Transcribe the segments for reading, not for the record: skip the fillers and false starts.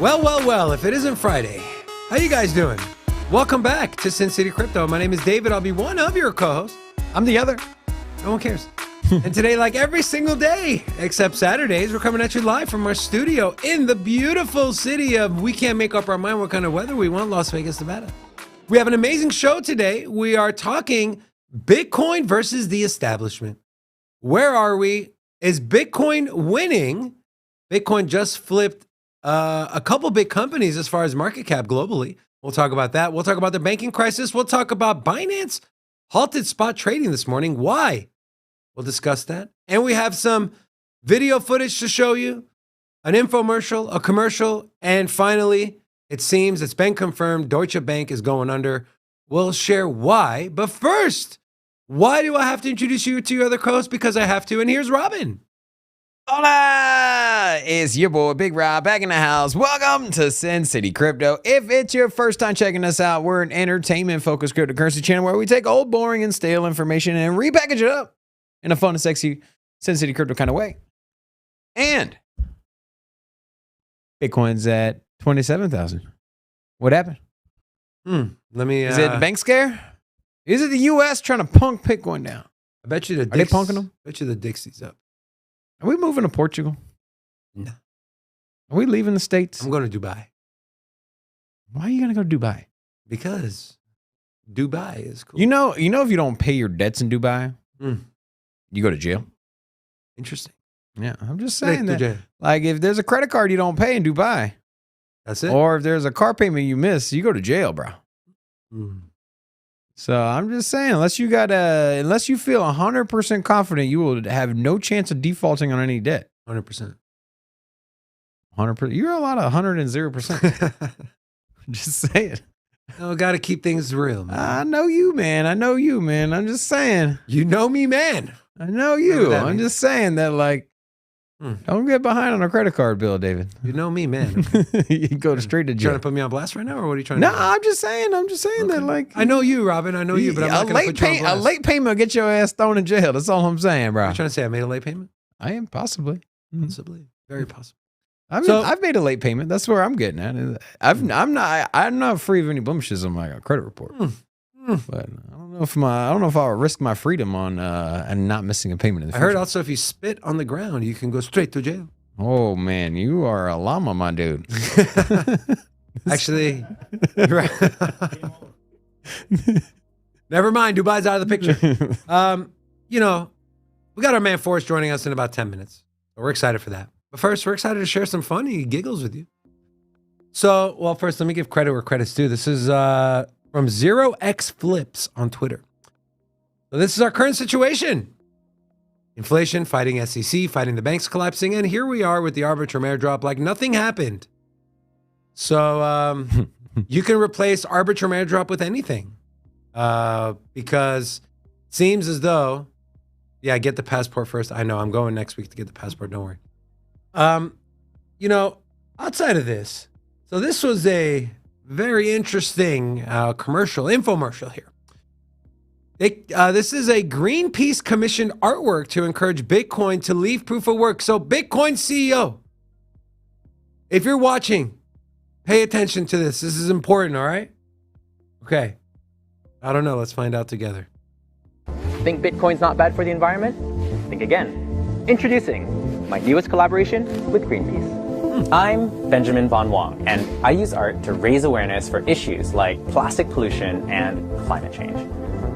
Well, if it isn't Friday, how you guys doing? Welcome back to Sin City Crypto. My name is David. I'll be one of your co-hosts. I'm the other. No one cares. And today, like every single day, except Saturdays, we're coming at you live from our studio in the beautiful city of, we can't make up our mind what kind of weather we want, Las Vegas, Nevada. We have an amazing show today. We are talking Bitcoin versus the establishment. Where are we? Is Bitcoin winning? Bitcoin just flipped a couple big companies as far as market cap globally. We'll talk about that. We'll talk about the banking crisis. We'll talk about Binance halted spot trading this morning. Why? We'll discuss that. And we have some video footage to show you, an infomercial, a commercial, and finally, it seems it's been confirmed Deutsche Bank is going under. We'll share why. But first, why do I have to introduce you to your other co-hosts? Because I have to. And here's Robin. Hola! It's your boy, Big Rob, back in the house. Welcome to Sin City Crypto. If it's your first time checking us out, we're an entertainment-focused cryptocurrency channel where we take old, boring, and stale information and repackage it up in a fun and sexy Sin City Crypto kind of way. And Bitcoin's at 27,000. What happened? Let me. Is it the bank scare? Is it the U.S. trying to punk Bitcoin down? I bet you the Are they punking them? I bet you the Dixie's up. Are we moving to Portugal? No. Are we leaving the States? I'm going to Dubai. Why are you going to go to Dubai? Because Dubai is cool. You know, if you don't pay your debts in Dubai, you go to jail. Interesting. Yeah, I'm just saying Straight to that. jail. Like, if there's a credit card you don't pay in Dubai, That's it. or if there's a car payment you miss, you go to jail, bro. So I'm just saying, unless you feel 100% confident, you will have no chance of defaulting on any debt. 100%. 100%. You're a lot of 100 and 0%. Just saying. Oh, got to keep things real, man. I know you, man. I'm just saying. You know me, man. I know you. I'm just saying that, like, don't get behind on a credit card bill, David. You know me, man. You go straight to You jail. trying to put me on blast right now, or what are you trying No, to do? I'm just saying that, like, I know you, Robin. I know you, but I'm not going to put you on blast. A late payment will get your ass thrown in jail. That's all I'm saying, bro. What are you trying to say? I made a late payment? I am possibly. Possibly. Very possible. I've made a late payment. That's where I'm getting at. I'm not free of any blemishes on my credit report. But I don't know if I'll risk my freedom on and not missing a payment in the future. I heard also if you spit on the ground, you can go straight to jail. Oh man, you are a llama, my dude. Actually, never mind. Dubai's out of the picture. We got our man Forrest joining us in about 10 minutes. So we're excited for that. But first, we're excited to share some funny giggles with you. So, well, first, let me give credit where credit's due. This is from 0x Flips on Twitter. So this is our current situation. Inflation, fighting SEC, fighting the banks collapsing, and here we are with the Arbitrum airdrop like nothing happened. So you can replace Arbitrum airdrop with anything because it seems as though, get the passport first. I know, I'm going next week to get the passport, don't worry. Outside of this, so this was a very interesting infomercial here. This is a Greenpeace commissioned artwork to encourage Bitcoin to leave proof of work. So Bitcoin CEO, if you're watching, pay attention to this. This is important, all right? Okay. I don't know. Let's find out together. Think Bitcoin's not bad for the environment? Think again. Introducing my newest collaboration with Greenpeace. I'm Benjamin Von Wong, and I use art to raise awareness for issues like plastic pollution and climate change.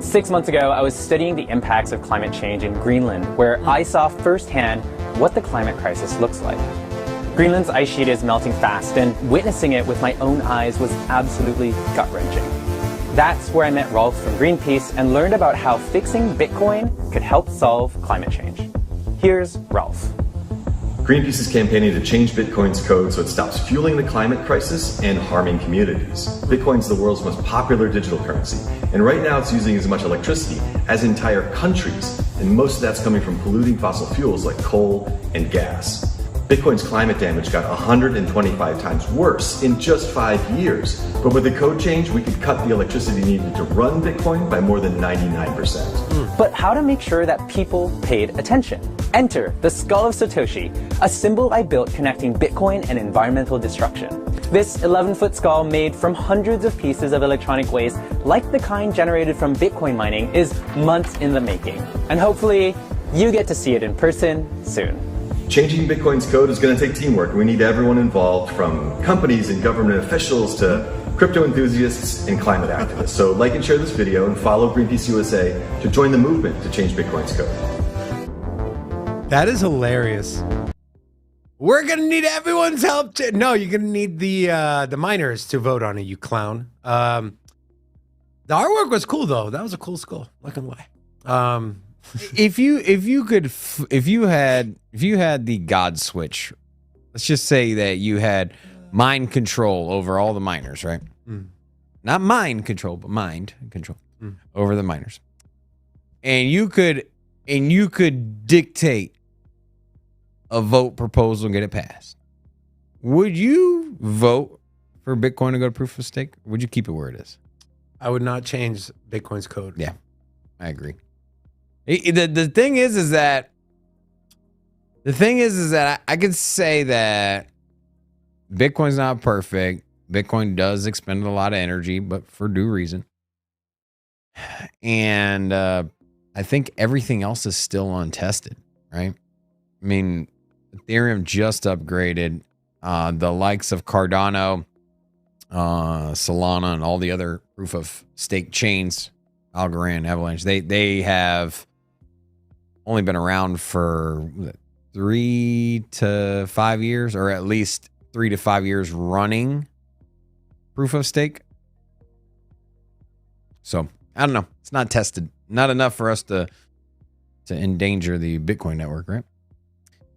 6 months ago, I was studying the impacts of climate change in Greenland, where I saw firsthand what the climate crisis looks like. Greenland's ice sheet is melting fast, and witnessing it with my own eyes was absolutely gut-wrenching. That's where I met Rolf from Greenpeace and learned about how fixing Bitcoin could help solve climate change. Here's Rolf. Greenpeace is campaigning to change Bitcoin's code so it stops fueling the climate crisis and harming communities. Bitcoin's the world's most popular digital currency, and right now it's using as much electricity as entire countries, and most of that's coming from polluting fossil fuels like coal and gas. Bitcoin's climate damage got 125 times worse in just 5 years, but with the code change, we could cut the electricity needed to run Bitcoin by more than 99%. But how to make sure that people paid attention? Enter the Skull of Satoshi, a symbol I built connecting Bitcoin and environmental destruction. This 11-foot skull made from hundreds of pieces of electronic waste, like the kind generated from Bitcoin mining, is months in the making. And hopefully, you get to see it in person soon. Changing Bitcoin's code is going to take teamwork. We need everyone involved, from companies and government officials to crypto enthusiasts and climate activists. So like and share this video and follow Greenpeace USA to join the movement to change Bitcoin's code. That is hilarious. We're gonna need everyone's help. No, you're gonna need the miners to vote on it, you clown. The artwork was cool though. That was a cool skull. Not gonna lie. If you had the God switch, let's just say that you had mind control over all the miners, right? Not mind control, but mind control over the miners, and you could dictate a vote proposal and get it passed. Would you vote for Bitcoin to go to proof of stake? Or would you keep it where it is? I would not change Bitcoin's code. Yeah, I agree. The thing is that I could say that Bitcoin's not perfect. Bitcoin does expend a lot of energy, but for due reason. And I think everything else is still untested, right? I mean, Ethereum just upgraded. The likes of Cardano, Solana, and all the other proof of stake chains, Algorand, Avalanche, they have only been around for 3 to 5 years, or at least 3 to 5 years running proof of stake. So I don't know. It's not tested. Not enough for us to endanger the Bitcoin network, right?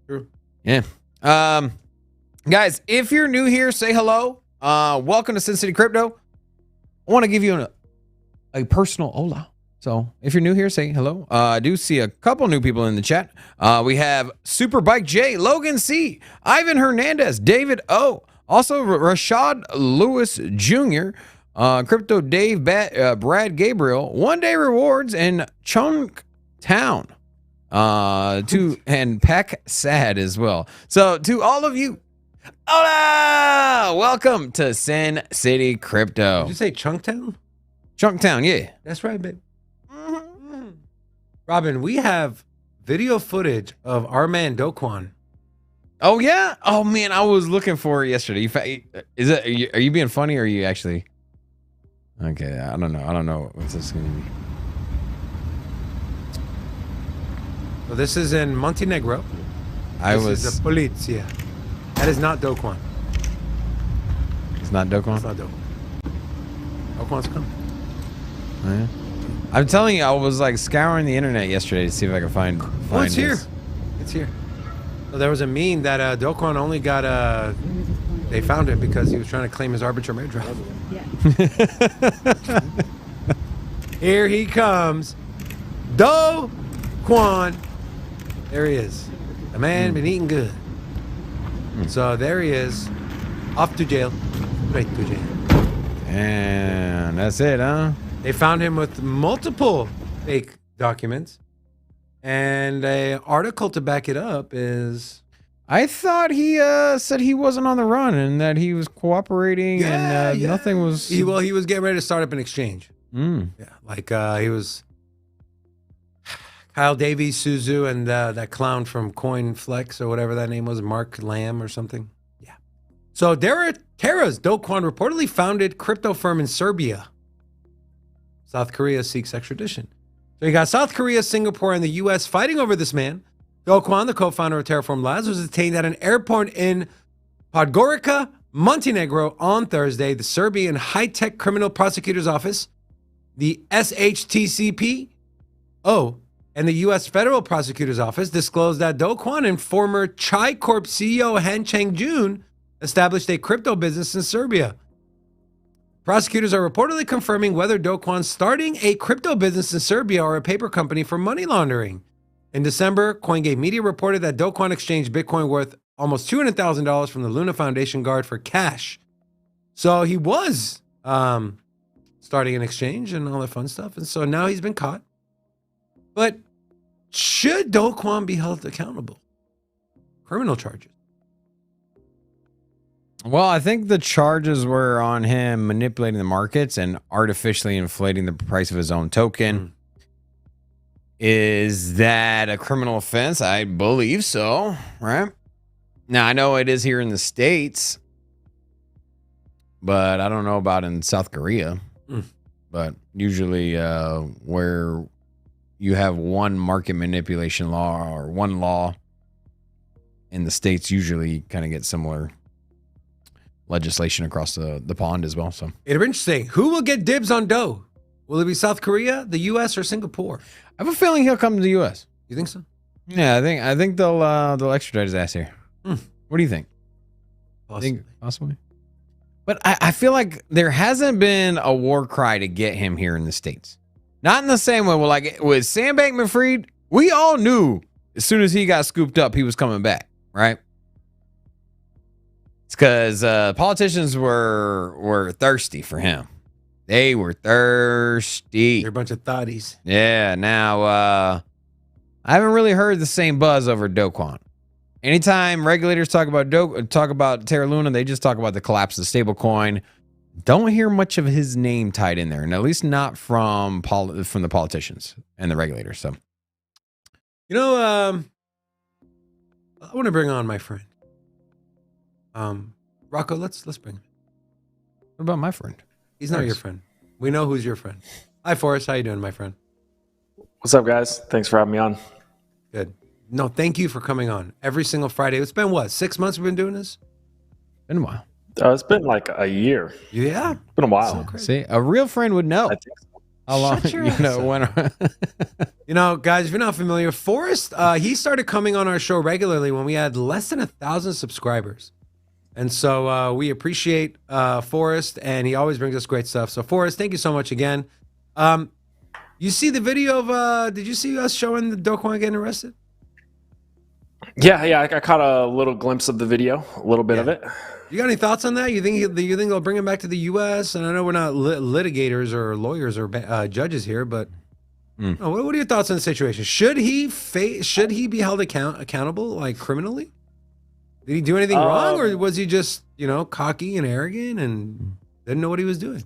True. Yeah. Guys, if you're new here, say hello. Welcome to Sin City Crypto. I want to give you a personal hola. So if you're new here, say hello. I do see a couple new people in the chat. We have Superbike J, Logan C, Ivan Hernandez, David O, also Rashad Lewis Jr., Crypto Dave, Brad Gabriel, One Day Rewards, and Chunk Town. And Pack Sad as well. So to all of you, hola! Welcome to Sin City Crypto. Did you say Chunktown? Chunktown, yeah. That's right, babe. Robin, we have video footage of our man Do Kwon. Oh yeah. Oh man, I was looking for it yesterday. Are you being funny, or are you actually? Okay, I don't know what's this gonna be. So this is in Montenegro. This is the Polizia. That is not Do Kwon. It's not Do Kwon? It's not Do Kwon. Do Kwon's coming. Oh, yeah. I'm telling you, I was like scouring the internet yesterday to see if I could find. Oh, it's here. It's here. So there was a meme that Do Kwon only got they found him because he was trying to claim his Arbitrum airdrop. Here he comes. Do Kwon. There he is. The man been eating good. So there he is. Off to jail. Straight to jail. And that's it, huh? They found him with multiple fake documents. And an article to back it up is... I thought he said he wasn't on the run and that he was cooperating and nothing was... He was getting ready to start up an exchange. Yeah, like he was... Kyle Davies, Suzu, and that clown from Coin Flex or whatever that name was, Mark Lamb or something. Yeah. So Terra's Do Kwon reportedly founded crypto firm in Serbia. South Korea seeks extradition. So you got South Korea, Singapore, and the U.S. fighting over this man. Do Kwon, the co-founder of Terraform Labs, was detained at an airport in Podgorica, Montenegro on Thursday. The Serbian High-Tech Criminal Prosecutor's Office, the SHTCP, and the U.S. Federal Prosecutor's Office disclosed that Do Kwon and former Chai Corp CEO Han Chang-jun established a crypto business in Serbia. Prosecutors are reportedly confirming whether Do Kwon starting a crypto business in Serbia or a paper company for money laundering. In December, CoinGate Media reported that Do Kwon exchanged Bitcoin worth almost $200,000 from the Luna Foundation Guard for cash. So he was starting an exchange and all that fun stuff. And so now he's been caught. But should Do Kwon be held accountable? Criminal charges. Well, I think the charges were on him manipulating the markets and artificially inflating the price of his own token. Is that a criminal offense? I believe so, right? Now, I know it is here in the States, but I don't know about in South Korea. But usually where you have one market manipulation law or one law in the States, usually kind of get similar legislation across the pond as well. So It'll be interesting. Who will get dibs on dough? Will it be South Korea, the U.S., or Singapore? I have a feeling he'll come to the U.S. You think so? Yeah, I think they'll extradite his ass here. What do you think? Possibly. But I feel like there hasn't been a war cry to get him here in the States. Not in the same way. Well, like with Sam Bankman-Fried, we all knew as soon as he got scooped up, he was coming back, right? It's because politicians were thirsty for him. They were thirsty. They're a bunch of thotties. Yeah. Now, I haven't really heard the same buzz over Do Kwon. Anytime regulators talk about Terra Luna, they just talk about the collapse of the stablecoin. Don't hear much of his name tied in there, and at least not from the politicians and the regulators. So, you know, I want to bring on my friend. Rocco, let's bring him. What about my friend? He's not your friend. We know who's your friend. Hi, Forrest. How you doing, my friend? What's up, guys? Thanks for having me on. Good. No, thank you for coming on every single Friday. It's been what, 6 months we've been doing this? Been a while. It's been like a year. Yeah. It's been a while. So see, a real friend would know. I think so. How long? Shut your ass up. You know, guys, if you're not familiar, Forrest, he started coming on our show regularly when we had less than 1,000 subscribers. And so we appreciate Forrest, and he always brings us great stuff. So, Forrest, thank you so much again. You see the video of, did you see us showing the Do Kwon getting arrested? Yeah, I caught a little glimpse of the video, a little bit of it. You got any thoughts on that? You think they'll bring him back to the U.S.? And I know we're not litigators or lawyers or judges here, but what are your thoughts on the situation? Should he be held accountable, like criminally? Did he do anything wrong, or was he just cocky and arrogant and didn't know what he was doing?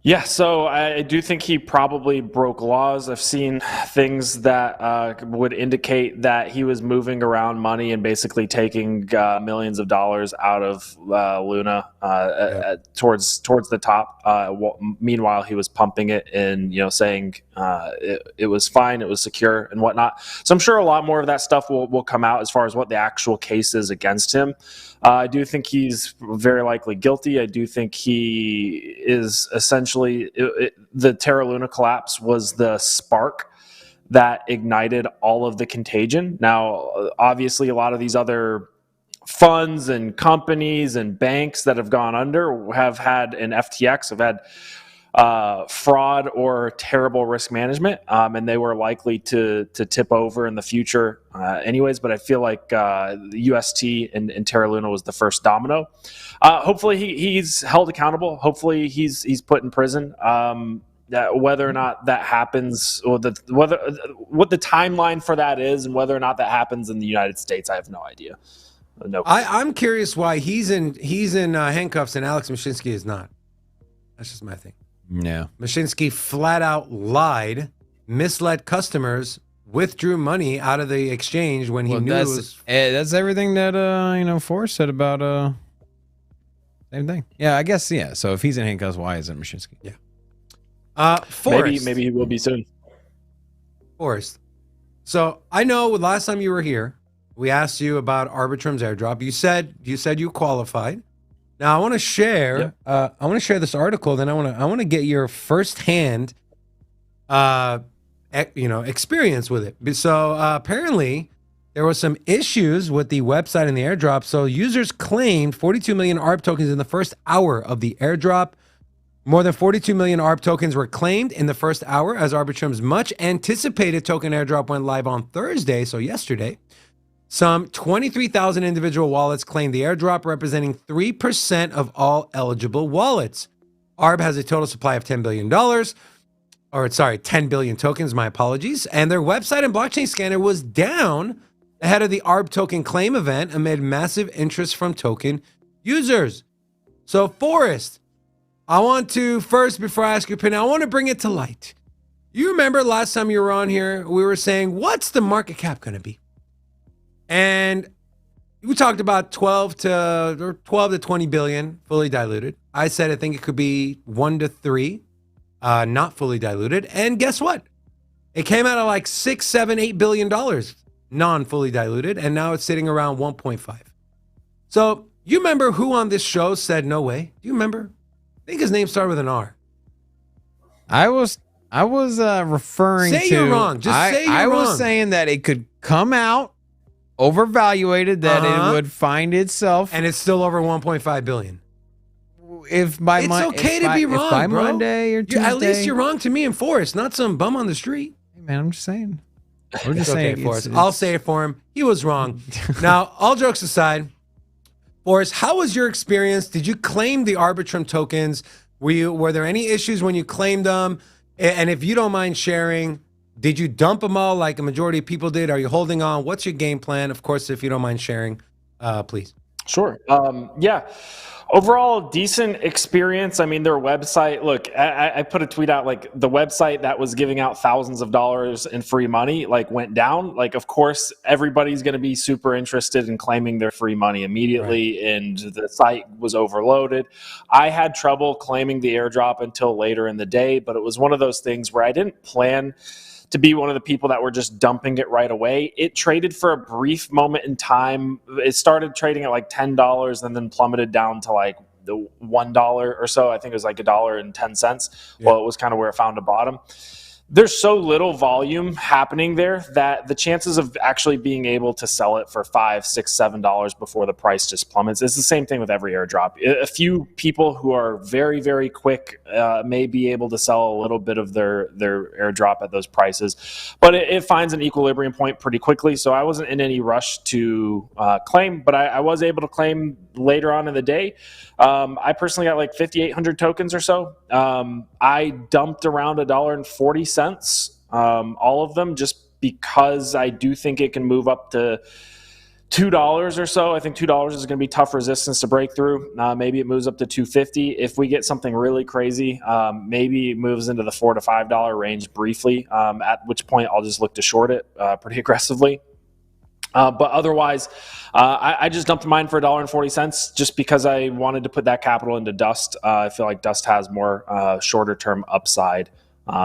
Yeah, so I do think he probably broke laws. I've seen things that would indicate that he was moving around money and basically taking millions of dollars out of Luna towards the top. Meanwhile, he was pumping it and saying it was fine, it was secure and whatnot. So I'm sure a lot more of that stuff will come out as far as what the actual case is against him. I do think he's very likely guilty. I do think he is essentially the Terra Luna collapse was the spark that ignited all of the contagion. Now, obviously, a lot of these other funds and companies and banks that have gone under have had an FTX, have had fraud or terrible risk management, and they were likely to tip over in the future anyways. But I feel like the UST and Terra Luna was the first domino. Hopefully he's held accountable. Hopefully he's put in prison. Whether or not that happens, or what the timeline for that is, and whether or not that happens in the United States, I have no idea. No. I'm curious why he's in handcuffs and Alex Mashinsky is not. That's just my thing. Yeah. Mashinsky flat out lied, misled customers, withdrew money out of the exchange when he knew it was. That's everything that Forrest said about same thing. Yeah, I guess. Yeah. So if he's in handcuffs, why isn't Mashinsky? Yeah. Forrest. Maybe he will be soon. Forrest. So I know last time you were here, we asked you about Arbitrum's airdrop. You said you qualified. Now I want to share. Yep. I want to share this article. Then I want to get your firsthand, experience with it. So apparently, there was some issues with the website and the airdrop. So users claimed 42 million ARB tokens in the first hour of the airdrop. More than 42 million ARB tokens were claimed in the first hour as Arbitrum's much anticipated token airdrop went live on Thursday, so yesterday. Some 23,000 individual wallets claimed the airdrop, representing 3% of all eligible wallets. ARB has a total supply of $10 billion, 10 billion tokens, my apologies. And their website and blockchain scanner was down ahead of the ARB token claim event amid massive interest from token users. So, Forrest, I want to first, before I ask your opinion, I want to bring it to light. You remember last time you were on here, we were saying, what's the market cap going to be? And we talked about 12 to 20 billion fully diluted. I said I think it could be 1 to 3, not fully diluted. And guess what? It came out of like $6, $7, $8 billion non-fully diluted, and now it's sitting around 1.5. So you remember who on this show said no way? Do you remember? I think his name started with an R. I was referring to. Say you're wrong. Just say you're wrong. I was saying that it could come out overvaluated, that it would find itself, and it's still over 1.5 billion. If by it's okay to be wrong, by bro. Monday or Tuesday, at least you're wrong to me and Forrest, not some bum on the street. Hey man, I'm just saying. We're just okay, saying. Forrest. I'll say it for him. He was wrong. Now, all jokes aside, Forrest, how was your experience? Did you claim the Arbitrum tokens? Were there any issues when you claimed them? And if you don't mind sharing, did you dump them all like a majority of people did? Are you holding on? What's your game plan? Of course, if you don't mind sharing, please. Sure. Yeah. Overall, decent experience. I mean, their website, look, I put a tweet out, like the website that was giving out thousands of dollars in free money, like went down. Like, of course, everybody's going to be super interested in claiming their free money immediately. Right. And the site was overloaded. I had trouble claiming the airdrop until later in the day, but it was one of those things where I didn't plan to be one of the people that were just dumping it right away. It traded for a brief moment in time. It started trading at like $10 and then plummeted down to like the $1 or so. I think it was like $1.10. Yeah. Well, it was kind of where it found a bottom. There's so little volume happening there that the chances of actually being able to sell it for $5, $6, $7 before the price just plummets. It's the same thing with every airdrop. A few people who are very, very quick may be able to sell a little bit of their airdrop at those prices, but it finds an equilibrium point pretty quickly. So I wasn't in any rush to claim, but I was able to claim later on in the day. I personally got like 5,800 tokens or so. I dumped around $1.40. All of them, just because I do think it can move up to $2 or so. I think $2 is going to be tough resistance to break through. Maybe it moves up to $2.50. If we get something really crazy, maybe it moves into the $4 to $5 range briefly, at which point I'll just look to short it pretty aggressively. But otherwise, I just dumped mine for $1.40 just because I wanted to put that capital into Dust. I feel like Dust has more shorter term upside.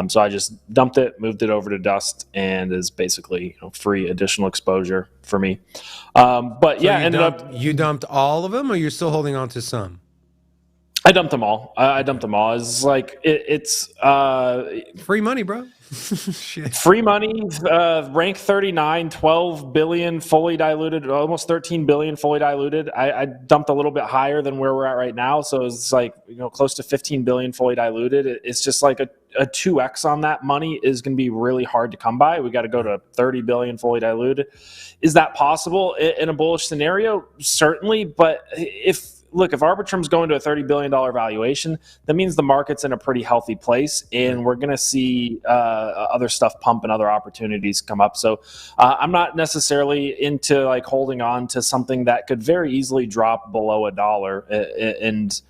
So I just dumped it, moved it over to Dust, and is basically free additional exposure for me. But so yeah, you dumped all of them, or you're still holding on to some? I dumped them all. I dumped them all. It's like it's free money, bro. Shit. Free money, rank 39, 12 billion fully diluted, almost 13 billion fully diluted. I dumped a little bit higher than where we're at right now. So it's like, close to 15 billion fully diluted. It's just like a 2x on that money is going to be really hard to come by. We got to go to 30 billion fully diluted. Is that possible in a bullish scenario? Certainly. But if Arbitrum's going to a $30 billion valuation, that means the market's in a pretty healthy place, and we're going to see other stuff pump and other opportunities come up. So I'm not necessarily into like holding on to something that could very easily drop below $1 and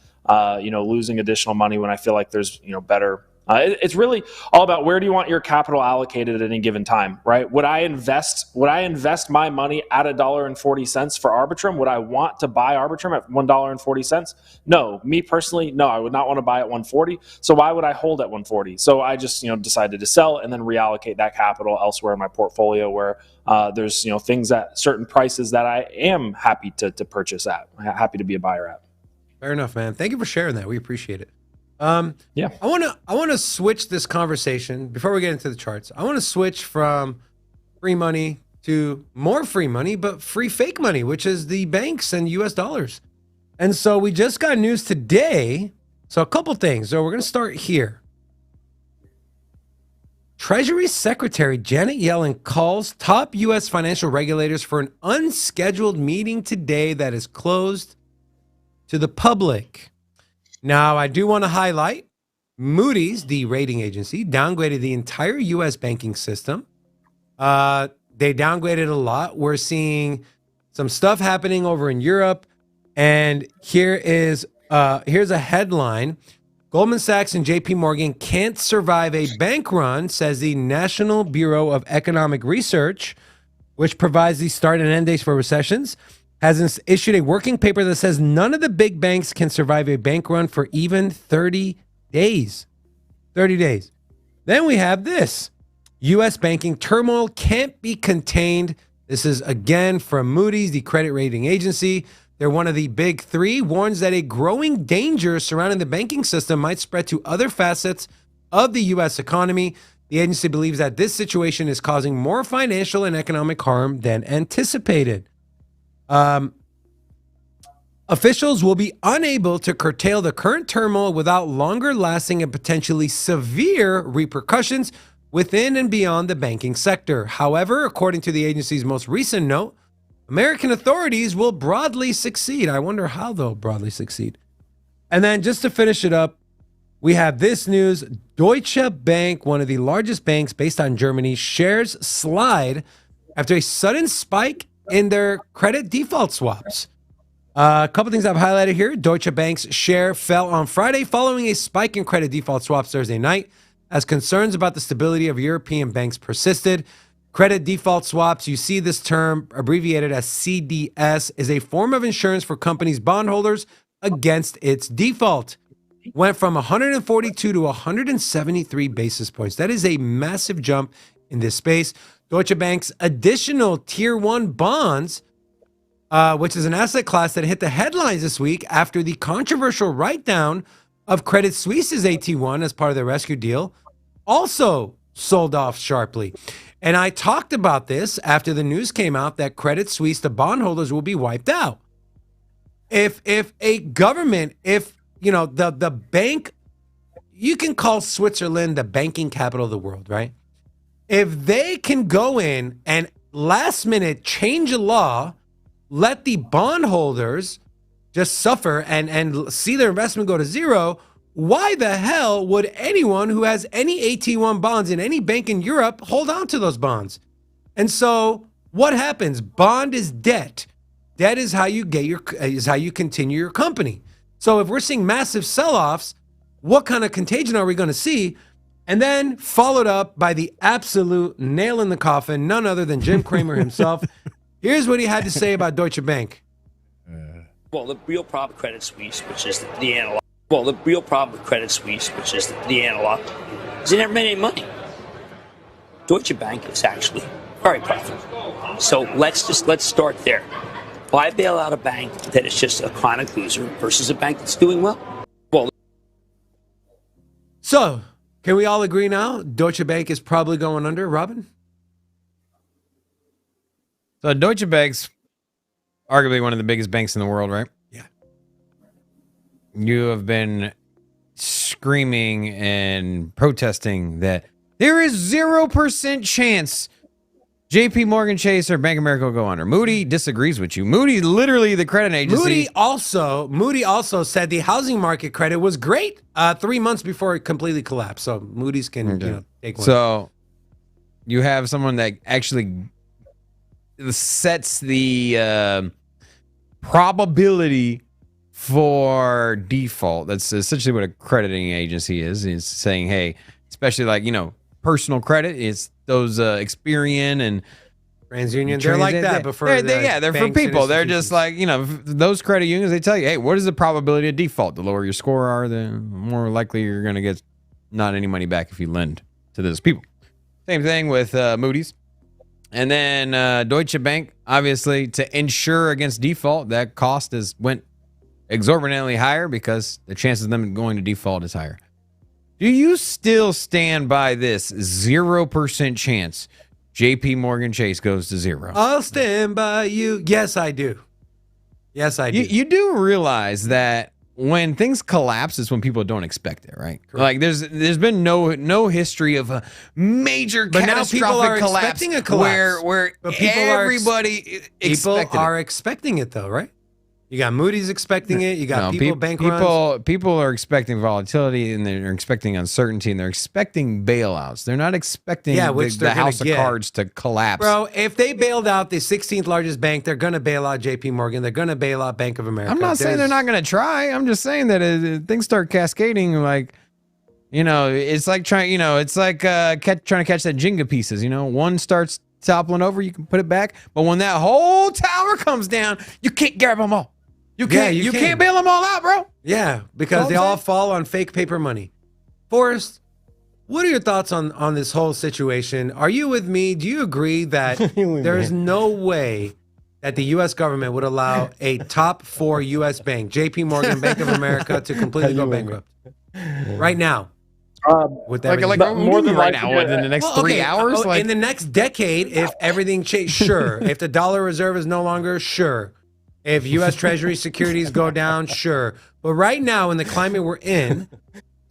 losing additional money when I feel like there's better. It's really all about where do you want your capital allocated at any given time, right? Would I invest my money at $1.40 for Arbitrum? Would I want to buy Arbitrum at $1.40? No, me personally, no, I would not want to buy at $1.40. So why would I hold at $1.40? So I just, decided to sell and then reallocate that capital elsewhere in my portfolio where there's, things at certain prices that I am happy to purchase at, happy to be a buyer at. Fair enough, man. Thank you for sharing that. We appreciate it. Yeah, I want to switch this conversation before we get into the charts. I want to switch from free money to more free money, but free fake money, which is the banks and US dollars. And so we just got news today. So a couple things. So we're going to start here. Treasury Secretary Janet Yellen calls top US financial regulators for an unscheduled meeting today that is closed to the public. Now, I do want to highlight Moody's, the rating agency, downgraded the entire U.S. banking system. They downgraded a lot. We're seeing some stuff happening over in Europe. And here's a headline. Goldman Sachs and JP Morgan can't survive a bank run, says the National Bureau of Economic Research, which provides the start and end dates for recessions, has issued a working paper that says none of the big banks can survive a bank run for even 30 days. 30 days. Then we have this. U.S. banking turmoil can't be contained. This is again from Moody's, the credit rating agency. They're one of the big three, warns that a growing danger surrounding the banking system might spread to other facets of the U.S. economy. The agency believes that this situation is causing more financial and economic harm than anticipated. Officials will be unable to curtail the current turmoil without longer lasting and potentially severe repercussions within and beyond the banking sector. However, according to the agency's most recent note, American authorities will broadly succeed. I wonder how they'll broadly succeed. And then just to finish it up, we have this news. Deutsche Bank, one of the largest banks based on Germany, shares slide after a sudden spike in their credit default swaps. A couple things I've highlighted here. Deutsche Bank's share fell on Friday following a spike in credit default swaps Thursday night as concerns about the stability of European banks persisted. Credit default swaps, you see this term abbreviated as CDS, is a form of insurance for companies' bondholders against its default. Went from 142 to 173 basis points. That is a massive jump in this space. Deutsche Bank's additional Tier 1 bonds, which is an asset class that hit the headlines this week after the controversial write-down of Credit Suisse's AT1 as part of the rescue deal, also sold off sharply. And I talked about this after the news came out that Credit Suisse, the bondholders, will be wiped out. If a government, the bank, you can call Switzerland the banking capital of the world, right? If they can go in and last minute change a law, let the bondholders just suffer and see their investment go to zero, why the hell would anyone who has any AT1 bonds in any bank in Europe hold on to those bonds? And so what happens? Bond is debt. Debt is how you continue your company. So if we're seeing massive sell-offs, what kind of contagion are we going to see? And then followed up by the absolute nail in the coffin, none other than Jim Cramer himself. Here's what he had to say about Deutsche Bank. Well, the real problem with Credit Suisse, which is the analog. Well, the real problem with Credit Suisse, which is the analog, is they never made any money. Deutsche Bank is actually very profitable. So let's start there. Why bail out a bank that is just a chronic loser versus a bank that's doing well? Well, so can we all agree now? Deutsche Bank is probably going under, Robin? So Deutsche Bank's arguably one of the biggest banks in the world, right? Yeah. You have been screaming and protesting that there is 0% chance JP Morgan Chase or Bank of America will go under. Moody disagrees with you. Moody, literally the credit agency. Moody also said the housing market credit was great 3 months before it completely collapsed. So Moody's can take one. So you have someone that actually sets the probability for default. That's essentially what a crediting agency is. It's saying, hey, especially like, personal credit, it's those Experian and TransUnion, they're like that. But for they're for people. They're just like, those credit unions, they tell you, hey, what is the probability of default? The lower your score are, the more likely you're going to get not any money back if you lend to those people. Same thing with Moody's. And then Deutsche Bank, obviously, to insure against default, that cost went exorbitantly higher because the chances of them going to default is higher. Do you still stand by this 0% chance JP Morgan Chase goes to zero? I'll stand by you. Yes, I do. Yes, I do. You do realize that when things collapse is when people don't expect it, right? Correct. Like there's been no history of a major catastrophic collapse, where people are expecting it though, right? You got Moody's expecting it. You got people bank runs. People are expecting volatility, and they're expecting uncertainty, and they're expecting bailouts. They're not expecting the house of cards to collapse. Bro, if they bailed out the 16th largest bank, they're going to bail out JP Morgan. They're going to bail out Bank of America. I'm not saying they're not going to try. I'm just saying that things start cascading, like, you know, it's like trying to catch that Jenga pieces. You know, one starts toppling over, you can put it back, but when that whole tower comes down, you can't grab them all. You can't bail them all out, bro. Yeah, because they all fall on fake paper money. Forrest, what are your thoughts on this whole situation? Are you with me? Do you agree that there's no way that the U.S. government would allow a top 4 U.S. bank, JP Morgan, Bank of America, to completely go bankrupt right now? More than right now, within the next 3 hours? In the next decade, if everything changes, sure. If the dollar reserve is no longer, sure. If U.S. Treasury securities go down, sure. But right now, in the climate we're in,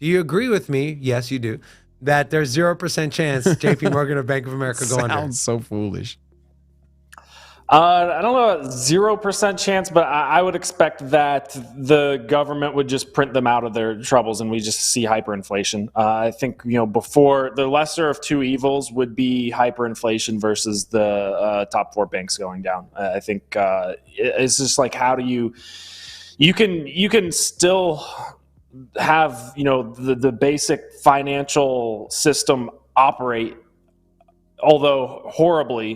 do you agree with me? Yes, you do. That there's 0% chance JP Morgan or Bank of America go under. Sounds so foolish. I don't know, 0% chance, but I would expect that the government would just print them out of their troubles and we just see hyperinflation. I think, before the lesser of two evils would be hyperinflation versus the top 4 banks going down. I think it's just like, how do you can still have, the basic financial system operate, although horribly,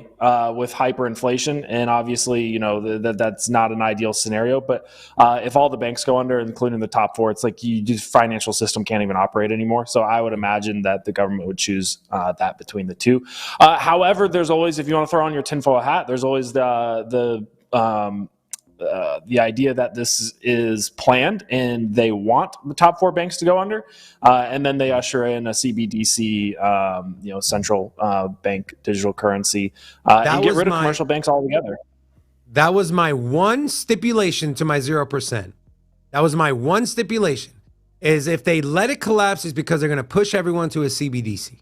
with hyperinflation, and obviously, that's not an ideal scenario. But if all the banks go under, including the top 4, it's like the financial system can't even operate anymore. So I would imagine that the government would choose that between the two. However, there's always, if you want to throw on your tinfoil hat, there's always the idea that this is planned and they want the top 4 banks to go under, and then they usher in a CBDC, central bank digital currency, and get rid of commercial banks altogether. That was my one stipulation to my 0%. That was my one stipulation, is if they let it collapse, is because they're going to push everyone to a CBDC.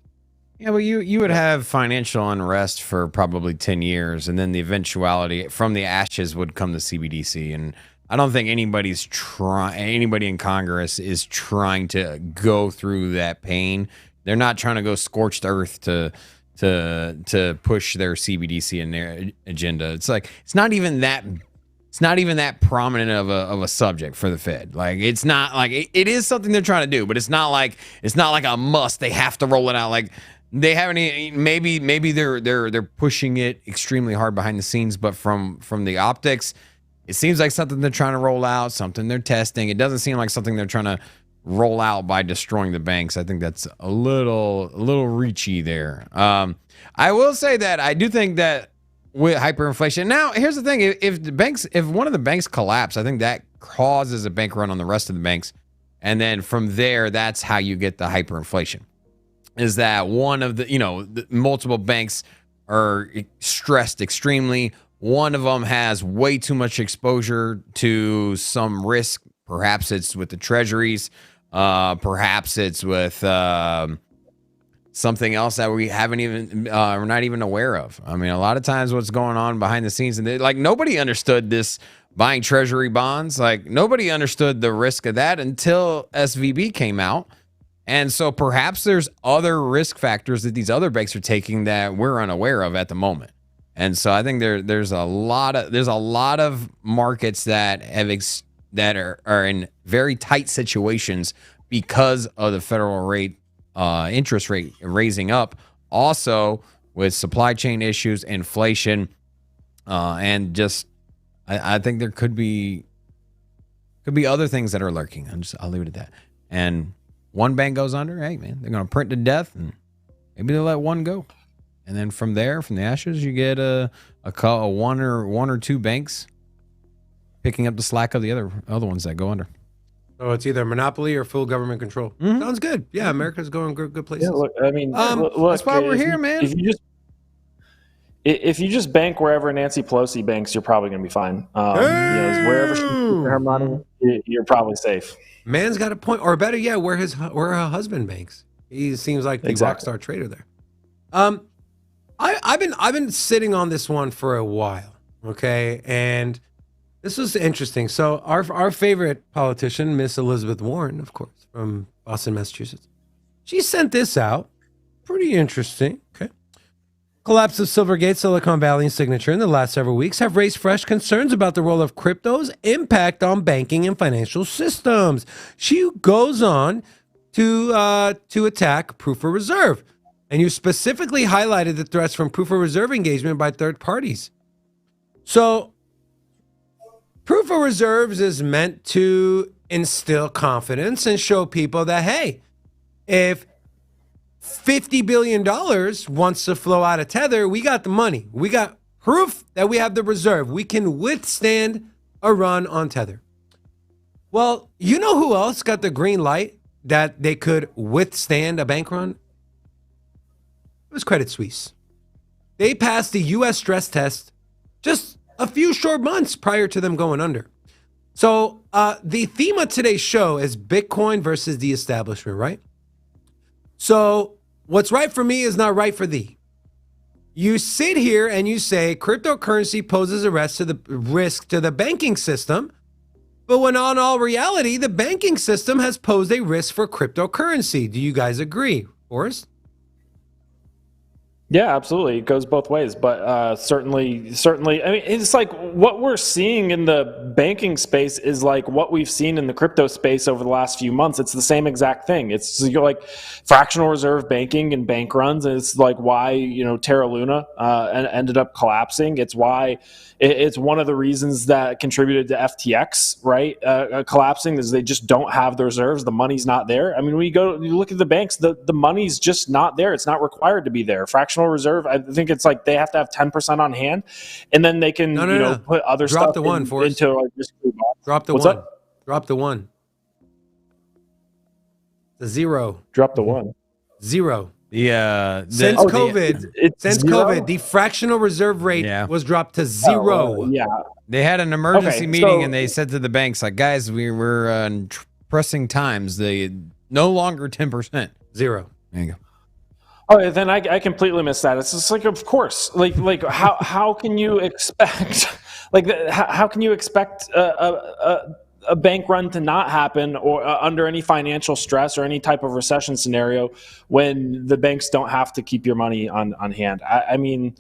Yeah, well, you would have financial unrest for probably 10 years, and then the eventuality from the ashes would come the CBDC. And I don't think anybody in Congress is trying to go through that pain. They're not trying to go scorched earth to push their CBDC in their agenda. It's like it's not even that prominent of a subject for the Fed. Like, it's not like it is something they're trying to do, but it's not like a must. They have to roll it out. Like, they haven't. Maybe they're pushing it extremely hard behind the scenes, but from the optics, it seems like something they're trying to roll out, something they're testing. It doesn't seem like something they're trying to roll out by destroying the banks. I think that's a little reachy there. I will say that I do think that with hyperinflation. Now, here's the thing: if one of the banks collapse, I think that causes a bank run on the rest of the banks, and then from there, that's how you get the hyperinflation. Is that one of the multiple banks are stressed extremely. One of them has way too much exposure to some risk. Perhaps it's with the treasuries. Perhaps it's with something else that we haven't even, we're not even aware of. I mean, a lot of times what's going on behind the scenes, and nobody understood this buying treasury bonds. Like, nobody understood the risk of that until SVB came out. And so perhaps there's other risk factors that these other banks are taking that we're unaware of at the moment. And so I think there's a lot of markets that are in very tight situations because of the federal interest rate raising up. Also with supply chain issues, inflation, and just I think there could be other things that are lurking. I'll leave it at that. And one bank goes under, hey man, they're gonna print to death, and maybe they'll let one go, and then from there, from the ashes, you get a one or two banks picking up the slack of the other ones that go under. So it's either monopoly or full government control. Mm-hmm. Sounds good. Yeah, America's going good places. Yeah, look, I mean, that's why we're here, man. If you just bank wherever Nancy Pelosi banks, you're probably going to be fine. Wherever she keeps her money, you're probably safe. Man's got a point, or better yet, where her husband banks. He seems like the rockstar trader there. I've been sitting on this one for a while, okay, and This was interesting. So our favorite politician, Miss Elizabeth Warren, of course, from Boston, Massachusetts, she sent this out. Pretty interesting. Okay. Collapse of Silvergate, Silicon Valley, and Signature in the last several weeks have raised fresh concerns about the role of crypto's impact on banking and financial systems. She goes on to attack proof of reserve, and you specifically highlighted the threats from proof of reserve engagement by third parties. So, proof of reserves is meant to instill confidence and show people that, hey, if $50 billion wants to flow out of Tether, we got the money. We got proof that we have the reserve. We can withstand a run on Tether. Well, you know who else got the green light that they could withstand a bank run? It was Credit Suisse. They passed the U.S. stress test just a few short months prior to them going under. So the theme of today's show is Bitcoin versus the establishment, right? So what's right for me is not right for thee. You sit here and you say cryptocurrency poses a risk to the banking system, but when on all reality, the banking system has posed a risk for cryptocurrency. Do you guys agree, Forrest? Yeah, absolutely. It goes both ways, but certainly. I mean, it's like what we're seeing in the banking space is like what we've seen in the crypto space over the last few months. It's the same exact thing. It's like fractional reserve banking and bank runs, and it's like why Terra Luna ended up collapsing. It's why it's one of the reasons that contributed to FTX, right? Collapsing is they just don't have the reserves. The money's not there. I mean, when you look at the banks, the money's just not there. It's not required to be there. Fractional reserve, I think it's like they have to have 10% on hand, and then they can put other Drop stuff the one, Forrest. into like this. Drop the What's one. up? Drop the one. The zero. Drop the one. Zero. Since COVID, the fractional reserve rate was dropped to zero. Yeah. They had an emergency meeting and they said to the banks, like, guys, we were in pressing times. They no longer 10%. Zero. There you go. Oh, then I completely missed that. It's just like, of course, like how can you expect how can you expect a bank run to not happen or under any financial stress or any type of recession scenario when the banks don't have to keep your money on hand? I mean,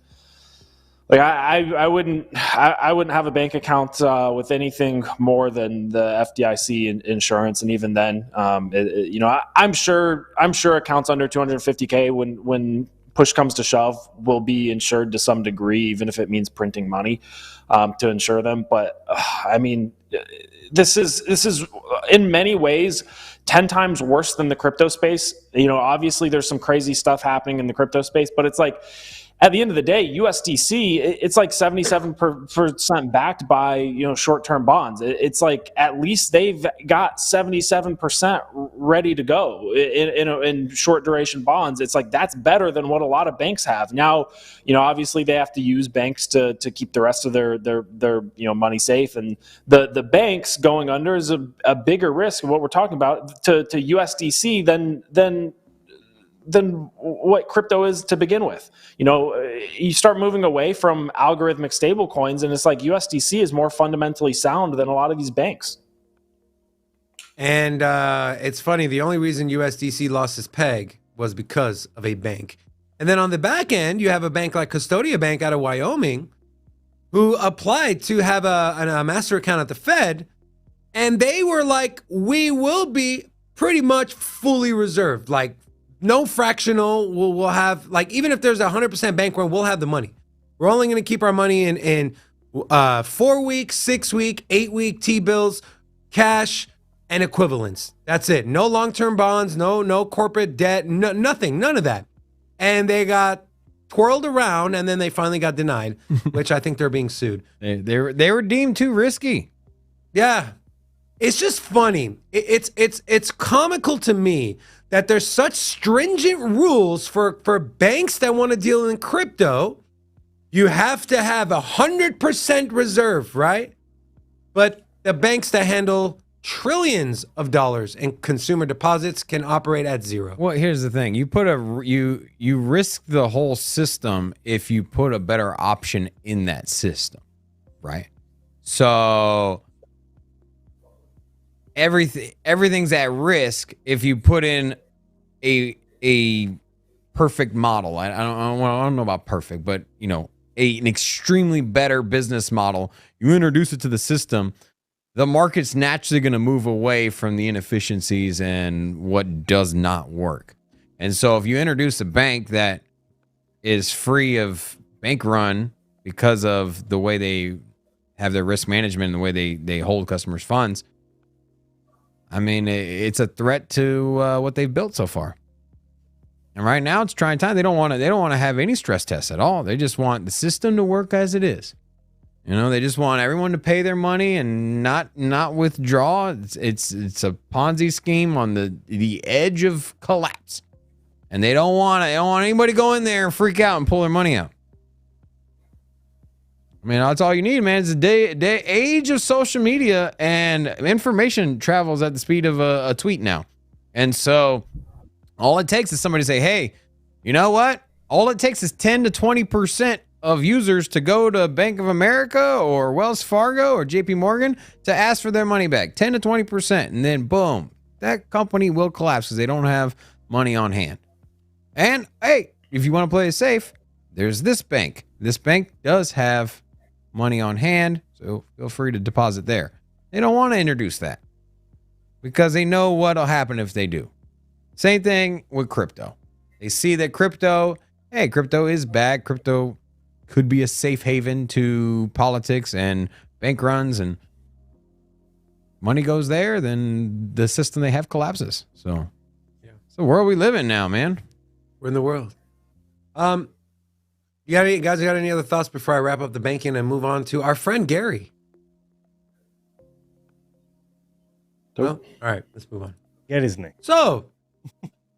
like I wouldn't have a bank account with anything more than the FDIC insurance, and even then, I'm sure accounts under 250K when push comes to shove will be insured to some degree, even if it means printing money to insure them. But I mean, this is in many ways 10 times worse than the crypto space. Obviously there's some crazy stuff happening in the crypto space, but it's like, at the end of the day, USDC, it's like 77% backed by short-term bonds. It's like at least they've got 77% ready to go in short-duration bonds. It's like that's better than what a lot of banks have now. Obviously they have to use banks to keep the rest of their money safe, and the banks going under is a bigger risk of what we're talking about to USDC than what crypto is to begin with. You start moving away from algorithmic stable coins, and it's like USDC is more fundamentally sound than a lot of these banks. And it's funny, the only reason USDC lost its peg was because of a bank. And then on the back end, you have a bank like Custodia Bank out of Wyoming who applied to have a master account at the Fed, and they were like, we will be pretty much fully reserved, like no fractional. We'll have, like, even if there's a 100% bank run, we'll have the money. We're only going to keep our money in 4 week, 6 week, 8 week T-bills, cash, and equivalents. That's it. No long-term bonds, no corporate debt, nothing, none of that. And they got twirled around, and then they finally got denied, which I think they're being sued. They were deemed too risky. Yeah. It's just funny. It's comical to me that there's such stringent rules for banks that want to deal in crypto. You have to have 100% reserve, right? But the banks that handle trillions of dollars in consumer deposits can operate at zero. Well, here's the thing. You risk the whole system if you put a better option in that system, right? So everything's at risk if you put in a perfect model. I don't know about perfect, but you know, an extremely better business model. You introduce it to the system, the market's naturally going to move away from the inefficiencies and what does not work. And so if you introduce a bank that is free of bank run because of the way they have their risk management and the way they hold customers' funds, I mean, it's a threat to what they've built so far. And right now it's trying time. They don't want to have any stress tests at all. They just want the system to work as it is. You know, they just want everyone to pay their money and not withdraw. It's a Ponzi scheme on the edge of collapse. And they don't want anybody to go in there and freak out and pull their money out. I mean, that's all you need, man. It's the age of social media, and information travels at the speed of a tweet now. And so all it takes is somebody to say, hey, you know what? All it takes is 10 to 20% of users to go to Bank of America or Wells Fargo or JP Morgan to ask for their money back. 10 to 20%. And then boom, that company will collapse because they don't have money on hand. And hey, if you want to play it safe, there's this bank. This bank does have money on hand, so feel free to deposit there. They don't want to introduce that because they know what'll happen if they do. Same thing with crypto. They see that crypto is bad. Crypto could be a safe haven to politics and bank runs, and money goes there, then the system they have collapses. So it's the world we live in now, man. We're in the world. You guys got any other thoughts before I wrap up the banking and move on to our friend Gary? No? All right, let's move on. Get his name. So,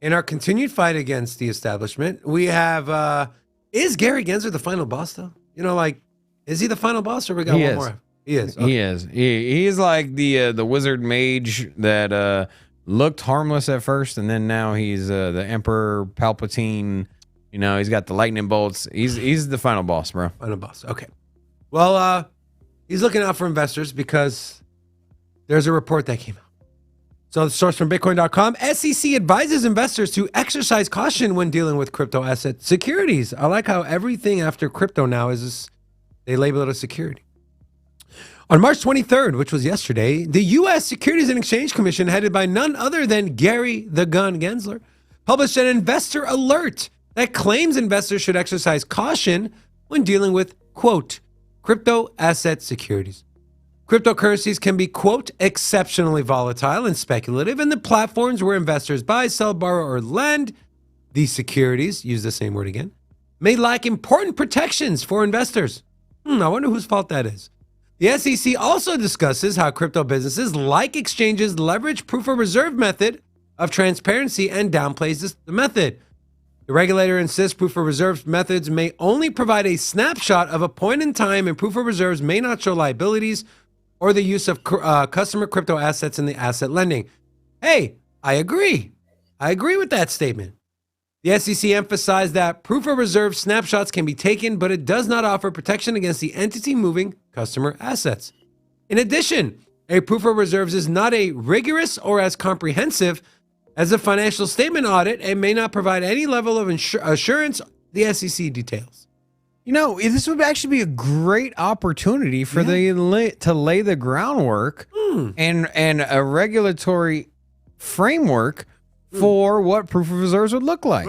in our continued fight against the establishment, we have, is Gary Gensler the final boss, though? You know, like, is he the final boss, or we got one more? He is. Okay. He is. He is like the wizard mage that looked harmless at first, and then now he's the Emperor Palpatine. You know, he's got the lightning bolts. He's the final boss, bro. Final boss. Okay. Well, he's looking out for investors because there's a report that came out. So the source from Bitcoin.com, SEC advises investors to exercise caution when dealing with crypto asset securities. I like how everything after crypto now they label it a security. On March 23rd, which was yesterday, the U.S. Securities and Exchange Commission, headed by none other than Gary the Gun Gensler, published an investor alert that claims investors should exercise caution when dealing with, quote, crypto asset securities. Cryptocurrencies can be, quote, exceptionally volatile and speculative, and the platforms where investors buy, sell, borrow, or lend these securities, use the same word again, may lack important protections for investors. I wonder whose fault that is. The SEC also discusses how crypto businesses like exchanges leverage proof of reserve method of transparency and downplays the method. The regulator insists proof of reserve methods may only provide a snapshot of a point in time, and proof of reserves may not show liabilities or the use of customer crypto assets in the asset lending. Hey, I agree. I agree with that statement. The SEC emphasized that proof of reserve snapshots can be taken, but it does not offer protection against the entity moving customer assets. In addition, a proof of reserves is not a rigorous or as comprehensive as a financial statement audit and may not provide any level of assurance, the SEC details. You know, this would actually be a great opportunity for to lay the groundwork and a regulatory framework for what proof of reserves would look like.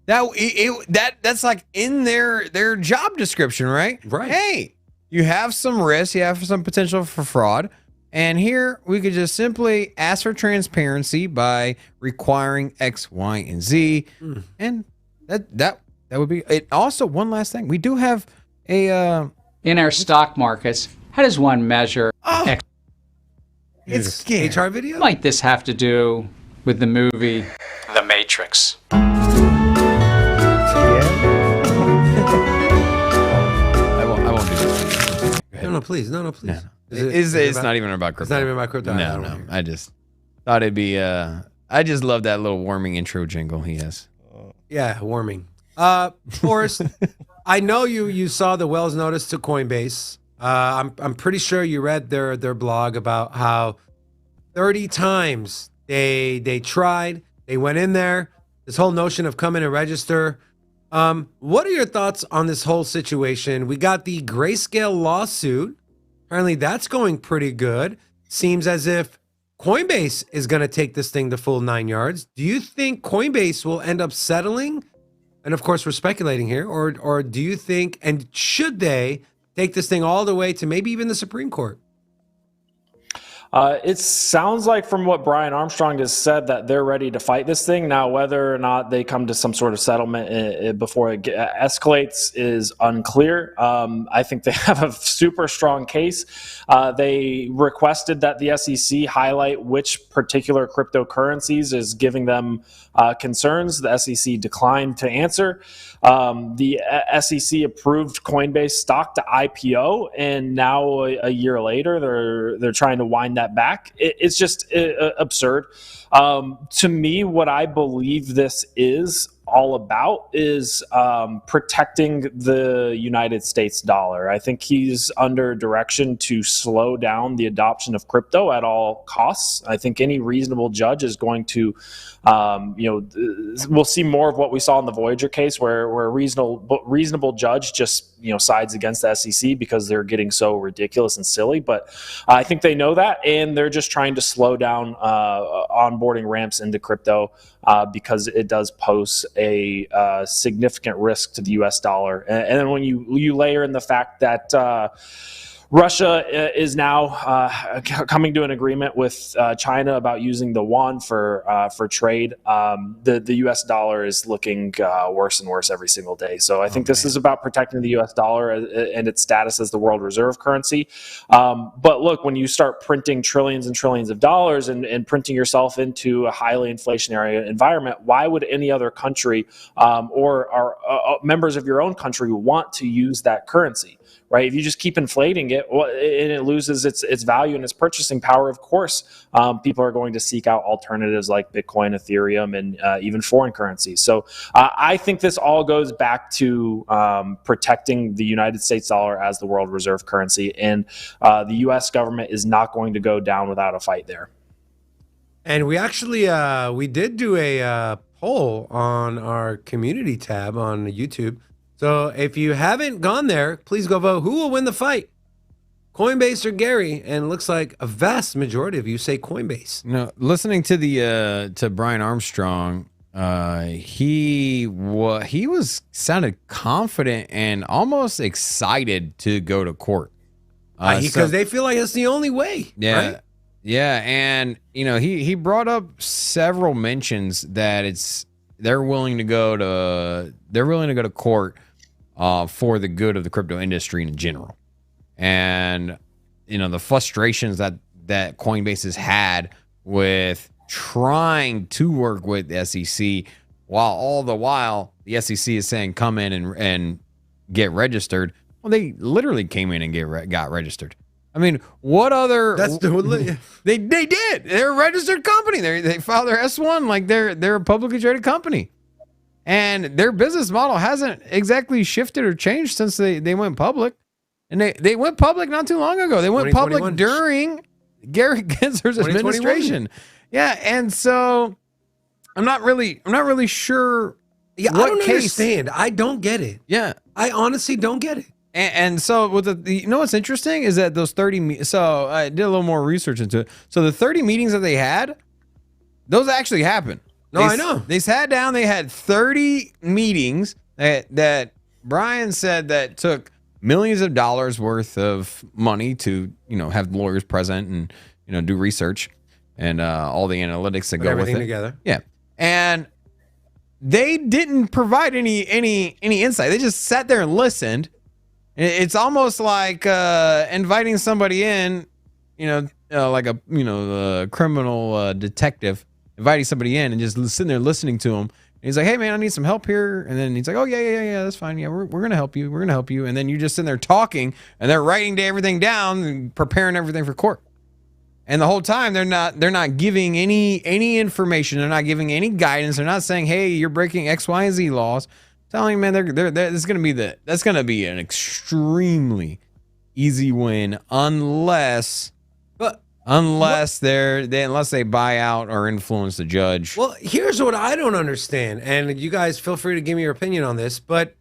That's like in their job description, right? Right. Hey, you have some risk, you have some potential for fraud, and here we could just simply ask for transparency by requiring X, Y, and Z, and that would be it. Also, one last thing, we do have a in our stock markets. How does one measure? It's HR video. Might this have to do with the movie The Matrix? I won't do this. No, please. No, please. No. It's not even about crypto. It's not even about crypto. No. I just thought it'd be. I just love that little warming intro jingle he has. Yeah, warming. Forrest, I know you saw the Wells notice to Coinbase. I'm pretty sure you read their blog about how 30 times they tried, they went in there. This whole notion of come in and register. What are your thoughts on this whole situation? We got the Grayscale lawsuit. Apparently that's going pretty good. Seems as if Coinbase is going to take this thing the full 9 yards. Do you think Coinbase will end up settling? And of course, we're speculating here. Or do you think, and should they take this thing all the way to maybe even the Supreme Court? It sounds like from what Brian Armstrong has said that they're ready to fight this thing. Now, whether or not they come to some sort of settlement before it escalates is unclear. I think they have a super strong case. They requested that the SEC highlight which particular cryptocurrencies is giving them concerns. The SEC declined to answer. The SEC approved Coinbase stock to IPO, and now a year later, they're trying to wind that back. It's just absurd. To me, what I believe this is all about is protecting the United States dollar. I think he's under direction to slow down the adoption of crypto at all costs. I think any reasonable judge is going to, we'll see more of what we saw in the Voyager case, where a reasonable judge just sides against the SEC because they're getting so ridiculous and silly. But I think they know that, and they're just trying to slow down onboarding ramps into crypto because it does pose a significant risk to the U.S. dollar. And then when you layer in the fact that Russia is now coming to an agreement with China about using the yuan for trade. The U.S. dollar is looking worse and worse every single day. So I think this is about protecting the U.S. dollar and its status as the world reserve currency. But look, when you start printing trillions and trillions of dollars and printing yourself into a highly inflationary environment, why would any other country or members of your own country want to use that currency? Right? If you just keep inflating it and it loses its value and its purchasing power, of course, people are going to seek out alternatives like Bitcoin, Ethereum, and even foreign currencies. So I think this all goes back to protecting the United States dollar as the world reserve currency. And the U.S. government is not going to go down without a fight there. And we actually, we did do a poll on our community tab on YouTube. So if you haven't gone there, please go vote. Who will win the fight? Coinbase or Gary? And it looks like a vast majority of you say Coinbase. Listening to the to Brian Armstrong, he sounded confident and almost excited to go to court because they feel like it's the only way. Yeah, right? Yeah, and he brought up several mentions that they're willing to go to court for the good of the crypto industry in general. And the frustrations that Coinbase has had with trying to work with the SEC, while all the while the SEC is saying come in and get registered. Well, they literally came in and got registered. I mean, what other? They did. They're a registered company. They filed their S1 like they're a publicly traded company. And their business model hasn't exactly shifted or changed since they went public. And they went public not too long ago. They went public during Gary Gensler's administration. Yeah, and so I'm not really sure. Yeah, I don't understand. I don't get it. Yeah, I honestly don't get it. And so with what's interesting is that those 30. So I did a little more research into it. So the 30 meetings that they had, those actually happened. No, I know. They sat down. They had 30 meetings that Brian said that took millions of dollars worth of money to have lawyers present and do research and all the analytics that go with it together. Yeah, and they didn't provide any insight. They just sat there and listened. It's almost like inviting somebody in, like a criminal detective. Inviting somebody in and just sitting there listening to him. And he's like, hey, man, I need some help here. And then he's like, oh, yeah, that's fine. Yeah, we're going to help you. We're going to help you. And then you're just sitting there talking, and they're writing everything down and preparing everything for court. And the whole time, they're not giving any information. They're not giving any guidance. They're not saying, hey, you're breaking X, Y, and Z laws. Telling you, man, that's going to be an extremely easy win unless But they buy out or influence the judge. well, here's what I don't understand, and you guys feel free to give me your opinion on this, but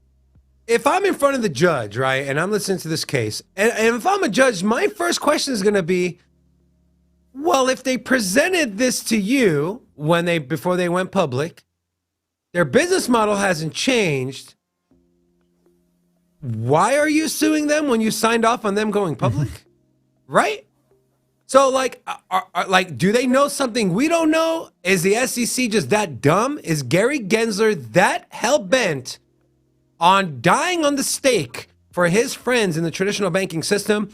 if I'm in front of the judge, right, and I'm listening to this case, and if I'm a judge, my first question is going to be, well, if they presented this to you before they went public, their business model hasn't changed, why are you suing them when you signed off on them going public? Right? So, like, do they know something we don't know? Is the SEC just that dumb? Is Gary Gensler that hell-bent on dying on the stake for his friends in the traditional banking system?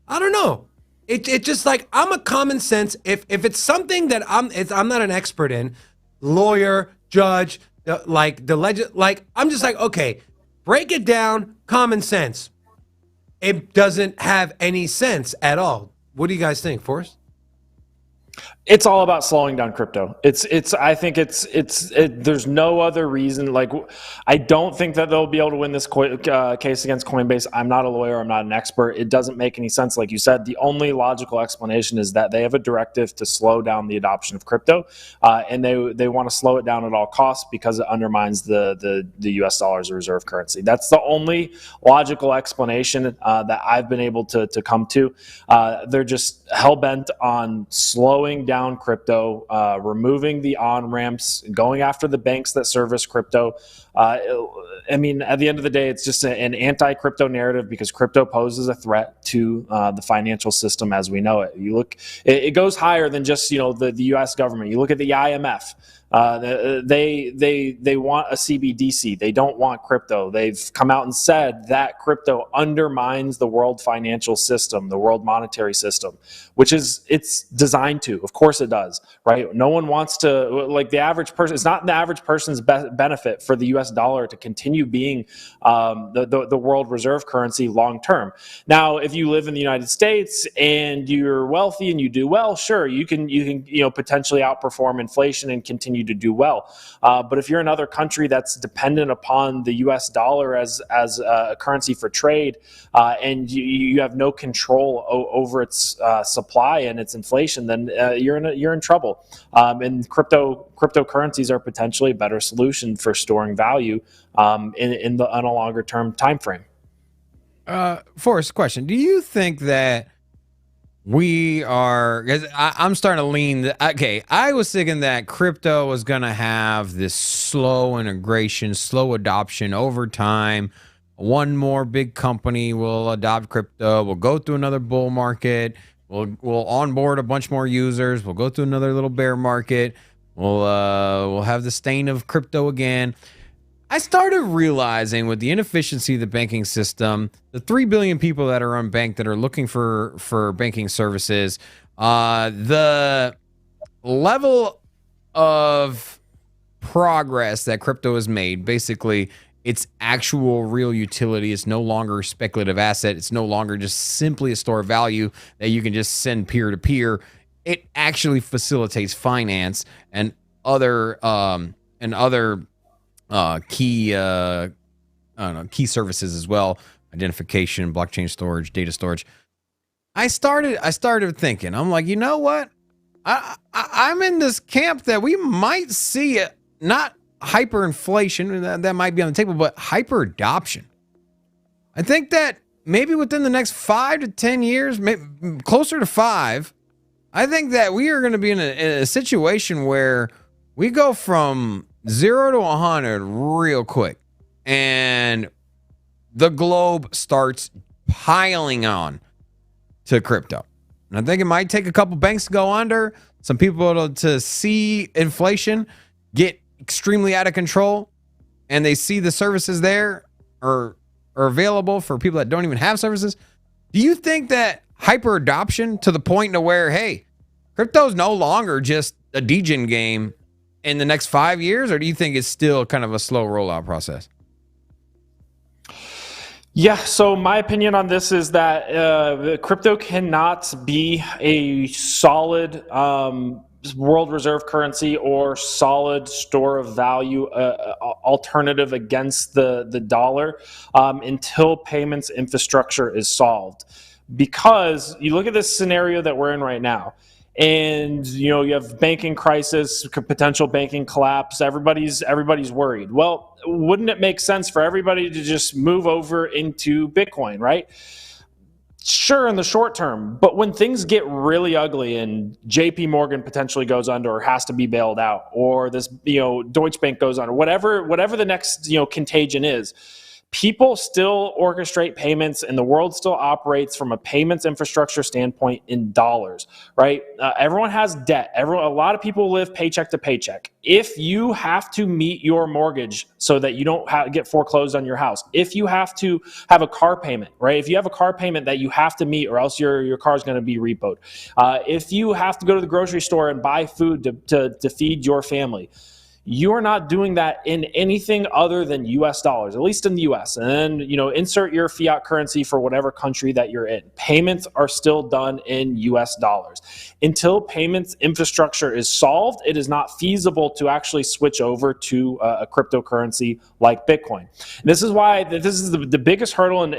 I don't know. It just like, I'm a common sense. If it's something that I'm not an expert in, lawyer, judge, I'm just like, okay, break it down, common sense. It doesn't have any sense at all. What do you guys think, Forrest? It's all about slowing down crypto. I think there's no other reason. Like, I don't think that they'll be able to win this case against Coinbase. I'm not a lawyer. I'm not an expert. It doesn't make any sense. Like you said, the only logical explanation is that they have a directive to slow down the adoption of crypto, and they want to slow it down at all costs because it undermines the U.S. dollar as a reserve currency. That's the only logical explanation that I've been able to come to. They're just hell-bent on slowing down crypto, removing the on-ramps, going after the banks that service crypto. I mean, at the end of the day, it's just an anti-crypto narrative because crypto poses a threat to the financial system as we know it. You look, it goes higher than just, the U.S. government. You look at the IMF. They want a CBDC. They don't want crypto. They've come out and said that crypto undermines the world financial system, the world monetary system, which it's designed to. Of course it does, right? No one wants to, like the average person, it's not in the average person's benefit for the US dollar to continue being the world reserve currency long term. Now, if you live in the United States and you're wealthy and you do well, sure, you can potentially outperform inflation and continue to do well. But if you're another country that's dependent upon the U.S. dollar as a currency for trade, and you have no control over its supply and its inflation, then you're in trouble. And cryptocurrencies are potentially a better solution for storing value on a longer term time frame. Forrest, question: do you think that we are, because I'm starting to lean, okay, I was thinking that crypto was going to have this slow integration, slow adoption over time. One more big company will adopt crypto. We'll go through another bull market. We'll onboard a bunch more users. We'll go through another little bear market. We'll have the stain of crypto again. I started realizing with the inefficiency of the banking system, the 3 billion people that are unbanked that are looking for banking services, the level of progress that crypto has made, basically its actual real utility is no longer a speculative asset. It's no longer just simply a store of value that you can just send peer to peer. It actually facilitates finance and other key services as well, identification, blockchain storage, data storage. I started thinking, I'm like, you know what? I'm in this camp that we might see it, not hyperinflation, that might be on the table, but hyper adoption. I think that maybe within the next 5 to 10 years, maybe closer to 5, I think that we are going to be in a situation where we go from 0 to 100 real quick, and the globe starts piling on to crypto. And I think it might take a couple banks to go under, some people to see inflation get extremely out of control, and they see the services there are available for people that don't even have services. Do you think that hyper adoption to the point to where, hey, crypto is no longer just a degen game in the next 5 years, or do you think it's still kind of a slow rollout process? Yeah, so my opinion on this is that crypto cannot be a solid world reserve currency or solid store of value alternative against the dollar until payments infrastructure is solved. Because you look at this scenario that we're in right now, and you have banking crisis, potential banking collapse. Everybody's worried. Well, wouldn't it make sense for everybody to just move over into Bitcoin, right? Sure, in the short term, but when things get really ugly and JP Morgan potentially goes under or has to be bailed out, or this Deutsche Bank goes under, whatever the next contagion is, people still orchestrate payments, and the world still operates from a payments infrastructure standpoint in dollars, right? Everyone has debt. A lot of people live paycheck to paycheck. If you have to meet your mortgage so that you don't get foreclosed on your house, if you have to have a car payment, right? If you have a car payment that you have to meet or else your car is going to be repoed. If you have to go to the grocery store and buy food to feed your family, you are not doing that in anything other than US dollars, at least in the US. And then, insert your fiat currency for whatever country that you're in. Payments are still done in US dollars. Until payments infrastructure is solved, it is not feasible to actually switch over to a cryptocurrency like Bitcoin. This is why this is the biggest hurdle, and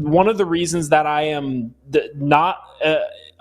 one of the reasons that I am not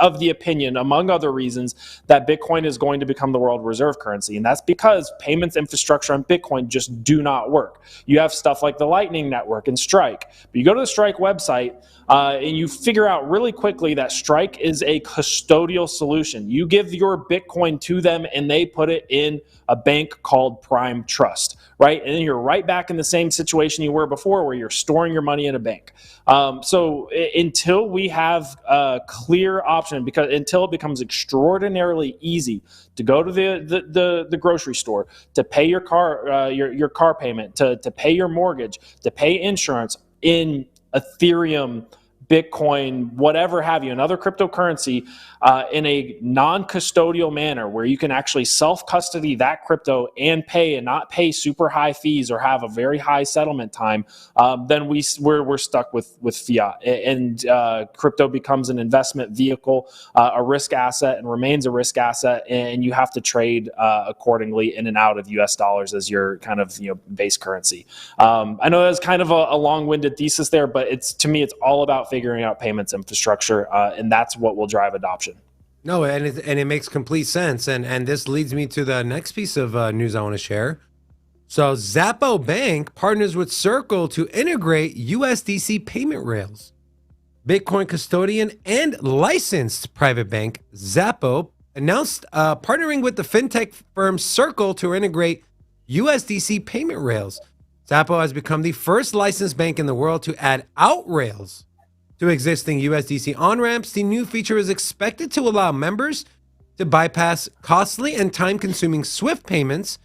of the opinion, among other reasons, that Bitcoin is going to become the world reserve currency. And that's because payments infrastructure on Bitcoin just do not work. You have stuff like the Lightning Network and Strike. But you go to the Strike website and you figure out really quickly that Strike is a custodial solution. You give your Bitcoin to them and they put it in a bank called Prime Trust, right? And then you're right back in the same situation you were before, where you're storing your money in a bank. So until we have a clear option, until it becomes extraordinarily easy to go to the grocery store, to pay your car payment, to pay your mortgage, to pay insurance in Ethereum, Bitcoin, whatever have you, another cryptocurrency in a non-custodial manner where you can actually self-custody that crypto and not pay super high fees or have a very high settlement time, then we're stuck with fiat. And crypto becomes an investment vehicle, a risk asset, and remains a risk asset, and you have to trade accordingly in and out of US dollars as your kind of base currency. I know that's kind of a long-winded thesis there, but to me it's all about figuring out payments infrastructure, and that's what will drive adoption. No, and it makes complete sense. And this leads me to the next piece of news I want to share. So Zappo Bank partners with Circle to integrate USDC payment rails. Bitcoin custodian and licensed private bank Zappo announced partnering with the fintech firm Circle to integrate USDC payment rails. Zappo has become the first licensed bank in the world to add out rails to existing USDC on-ramps. The new feature is expected to allow members to bypass costly and time-consuming SWIFT payments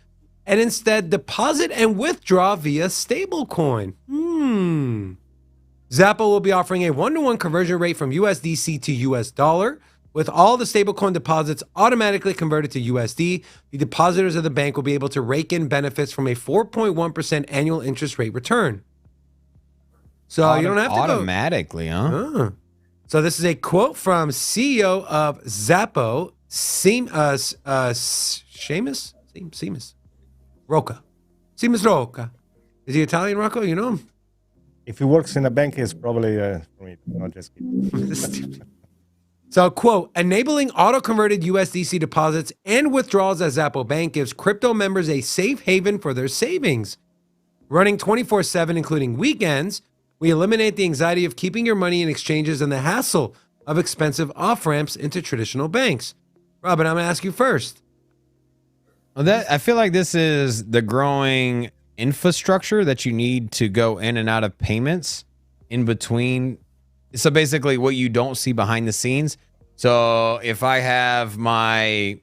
and instead deposit and withdraw via stablecoin. Zappo will be offering a 1-to-1 conversion rate from USDC to US dollar, with all the stablecoin deposits automatically converted to USD. The depositors of the bank will be able to rake in benefits from a 4.1% annual interest rate return. So you don't have to automatically, huh? So this is a quote from CEO of Zappo, Seamus Rocca. Seamus Rocca. Is he Italian, Rocco? You know him? If he works in a bank, it's probably for me. Not just kidding. So, quote, enabling auto-converted USDC deposits and withdrawals at Zappo Bank gives crypto members a safe haven for their savings. Running 24/7, including weekends, we eliminate the anxiety of keeping your money in exchanges and the hassle of expensive off-ramps into traditional banks. Robin, I'm going to ask you first. Well, I feel like this is the growing infrastructure that you need to go in and out of payments in between. So basically what you don't see behind the scenes. So if I have my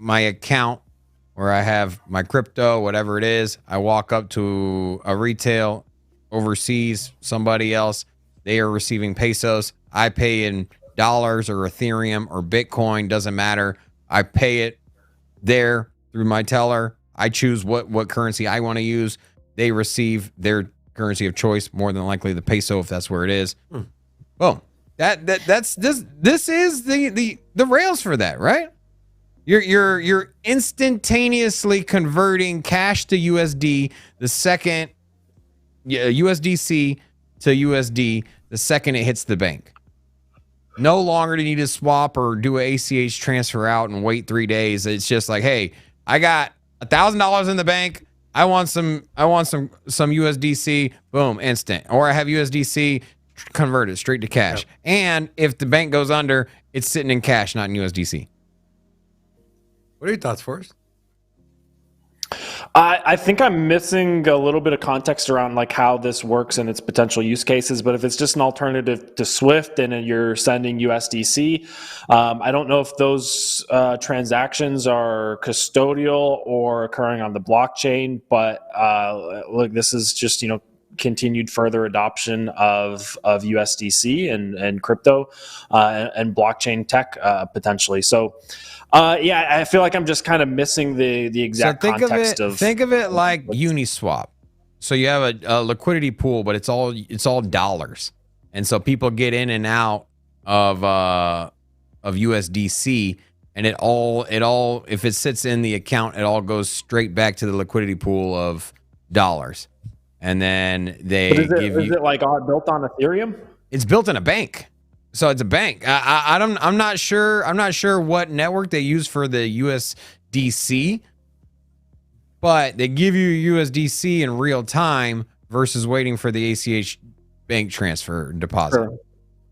account where I have my crypto, whatever it is, I walk up to a retail overseas, somebody else, they are receiving pesos. I pay in dollars or Ethereum or Bitcoin, doesn't matter. I pay it there through my teller. I choose what currency I want to use. They receive their currency of choice, more than likely the peso if that's where it is. Boom. That's this is the rails for that, right? You're instantaneously converting cash to USD the second USDC to USD the second it hits the bank. No longer do you need to swap or do an ACH transfer out and wait 3 days. It's just like, hey, I got $1,000 in the bank. I want some USDC. Boom, instant. Or I have USDC, convert it straight to cash. Yep. And if the bank goes under, it's sitting in cash, not in USDC. What are your thoughts, Forrest? I think I'm missing a little bit of context around like how this works and its potential use cases. But if it's just an alternative to SWIFT and you're sending USDC, I don't know if those transactions are custodial or occurring on the blockchain. But look, this is just continued further adoption of USDC and crypto and blockchain tech potentially. So. Yeah, I feel like I'm just kind of missing the exact context of. Think of it like Uniswap. So you have a liquidity pool, but it's all dollars, and so people get in and out of USDC, and it all if it sits in the account, it all goes straight back to the liquidity pool of dollars, and then they is it like built on Ethereum? It's built in a bank. So it's a bank. I'm not sure. I'm not sure what network they use for the USDC, but they give you USDC in real time versus waiting for the ACH bank transfer deposit. Sure.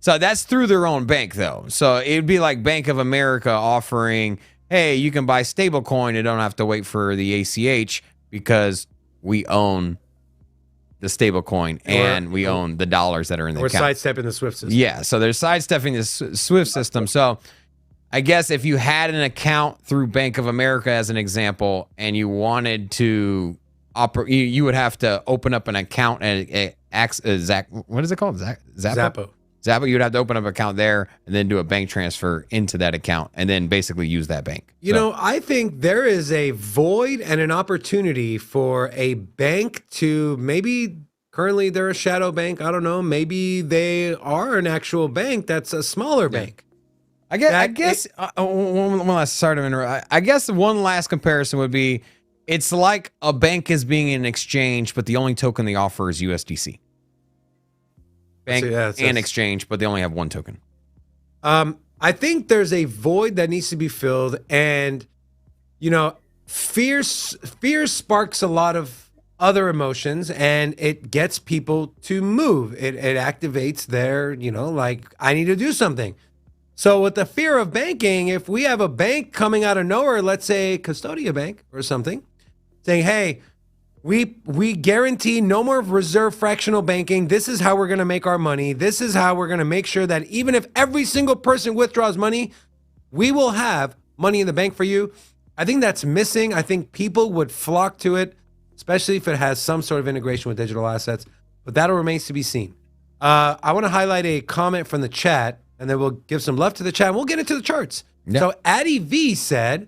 So that's through their own bank, though. So it'd be like Bank of America offering, "Hey, you can buy Stablecoin and don't have to wait for the ACH because we own." The stablecoin and we own the dollars that are in the account. We're sidestepping the SWIFT system. Yeah, so they're sidestepping the SWIFT system. So I guess if you had an account through Bank of America as an example and you wanted to operate, you would have to open up an account at what is it called? Zappo. Zappo, you'd have to open up an account there and then do a bank transfer into that account and then basically use that bank. I think there is a void and an opportunity for a bank to maybe currently they're a shadow bank. I don't know. Maybe they are an actual bank that's a smaller bank. I guess one last sorry to interrupt. I guess one last comparison would be it's like a bank is being an exchange, but the only token they offer is USDC. Bank and exchange, but they only have one token. I think there's a void that needs to be filled, and fear sparks a lot of other emotions, and it gets people to move. It activates their, like I need to do something. So with the fear of banking, if we have a bank coming out of nowhere, let's say Custodia Bank or something, saying, "Hey, we guarantee no more reserve fractional banking. This is how we're going to make our money. This is how we're going to make sure that even if every single person withdraws money, we will have money in the bank for you." I think that's missing. I think people would flock to it, especially if it has some sort of integration with digital assets. But that remains to be seen. I want to highlight a comment from the chat, and then we'll give some love to the chat. And we'll get into the charts. Yep. So Addy V said,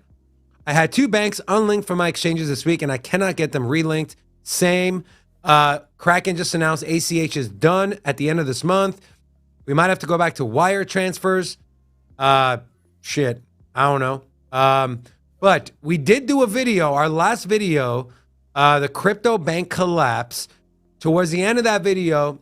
"I had 2 banks unlinked from my exchanges this week, and I cannot get them relinked. Same. Kraken just announced ACH is done at the end of this month. We might have to go back to wire transfers. Shit. I don't know. But we did do a video, our last video, the crypto bank collapse. Towards the end of that video,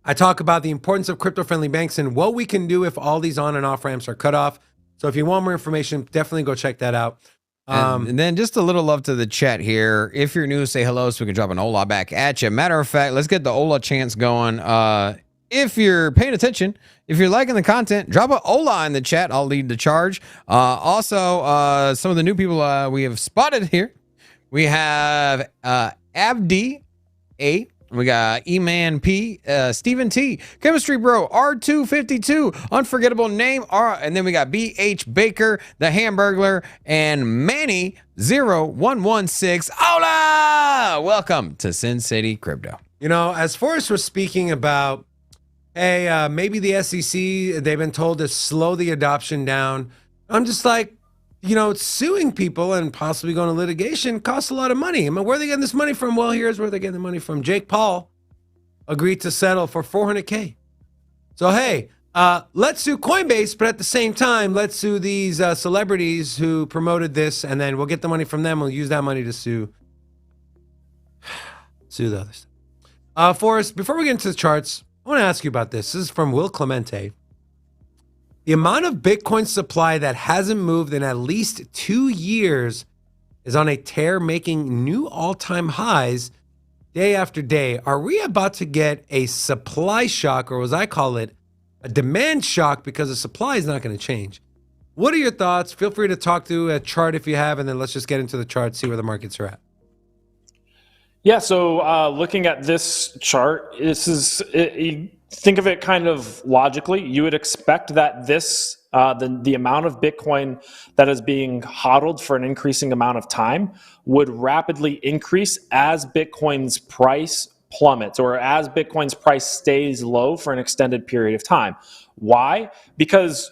I talk about the importance of crypto-friendly banks and what we can do if all these on and off ramps are cut off. So if you want more information, definitely go check that out. And then just a little love to the chat here. If you're new, say hello so we can drop an hola back at you. Matter of fact, let's get the hola chants going. If you're paying attention, if you're liking the content, drop a hola in the chat. I'll lead the charge. Also, some of the new people we have spotted here. We have Abdi A. We got E-Man P, Stephen T, Chemistry Bro, R252, Unforgettable Name, and then we got BH Baker, the Hamburglar, and Manny 0116. Hola! Welcome to Sin City Crypto. As Forrest was speaking about, hey, maybe the SEC, they've been told to slow the adoption down. I'm just like, suing people and possibly going to litigation costs a lot of money. I mean, where are they getting this money from? Well, here's where they're getting the money from. Jake Paul agreed to settle for $400K. So, hey, Let's sue Coinbase, but at the same time, let's sue these celebrities who promoted this, and then we'll get the money from them. We'll use that money to sue the others. Forrest, before we get into the charts, I want to ask you about this. This is from Will Clemente. The amount of Bitcoin supply that hasn't moved in at least 2 years is on a tear, making new all-time highs day after day. Are we about to get a supply shock, or as I call it, a demand shock, because the supply is not going to change? What are your thoughts? Feel free to talk through a chart if you have, and then let's just get into the chart, see where the markets are at. Yeah, so looking at this chart, think of it kind of logically. You would expect that this, the amount of Bitcoin that is being hodled for an increasing amount of time would rapidly increase as Bitcoin's price plummets, or as Bitcoin's price stays low for an extended period of time. Why? Because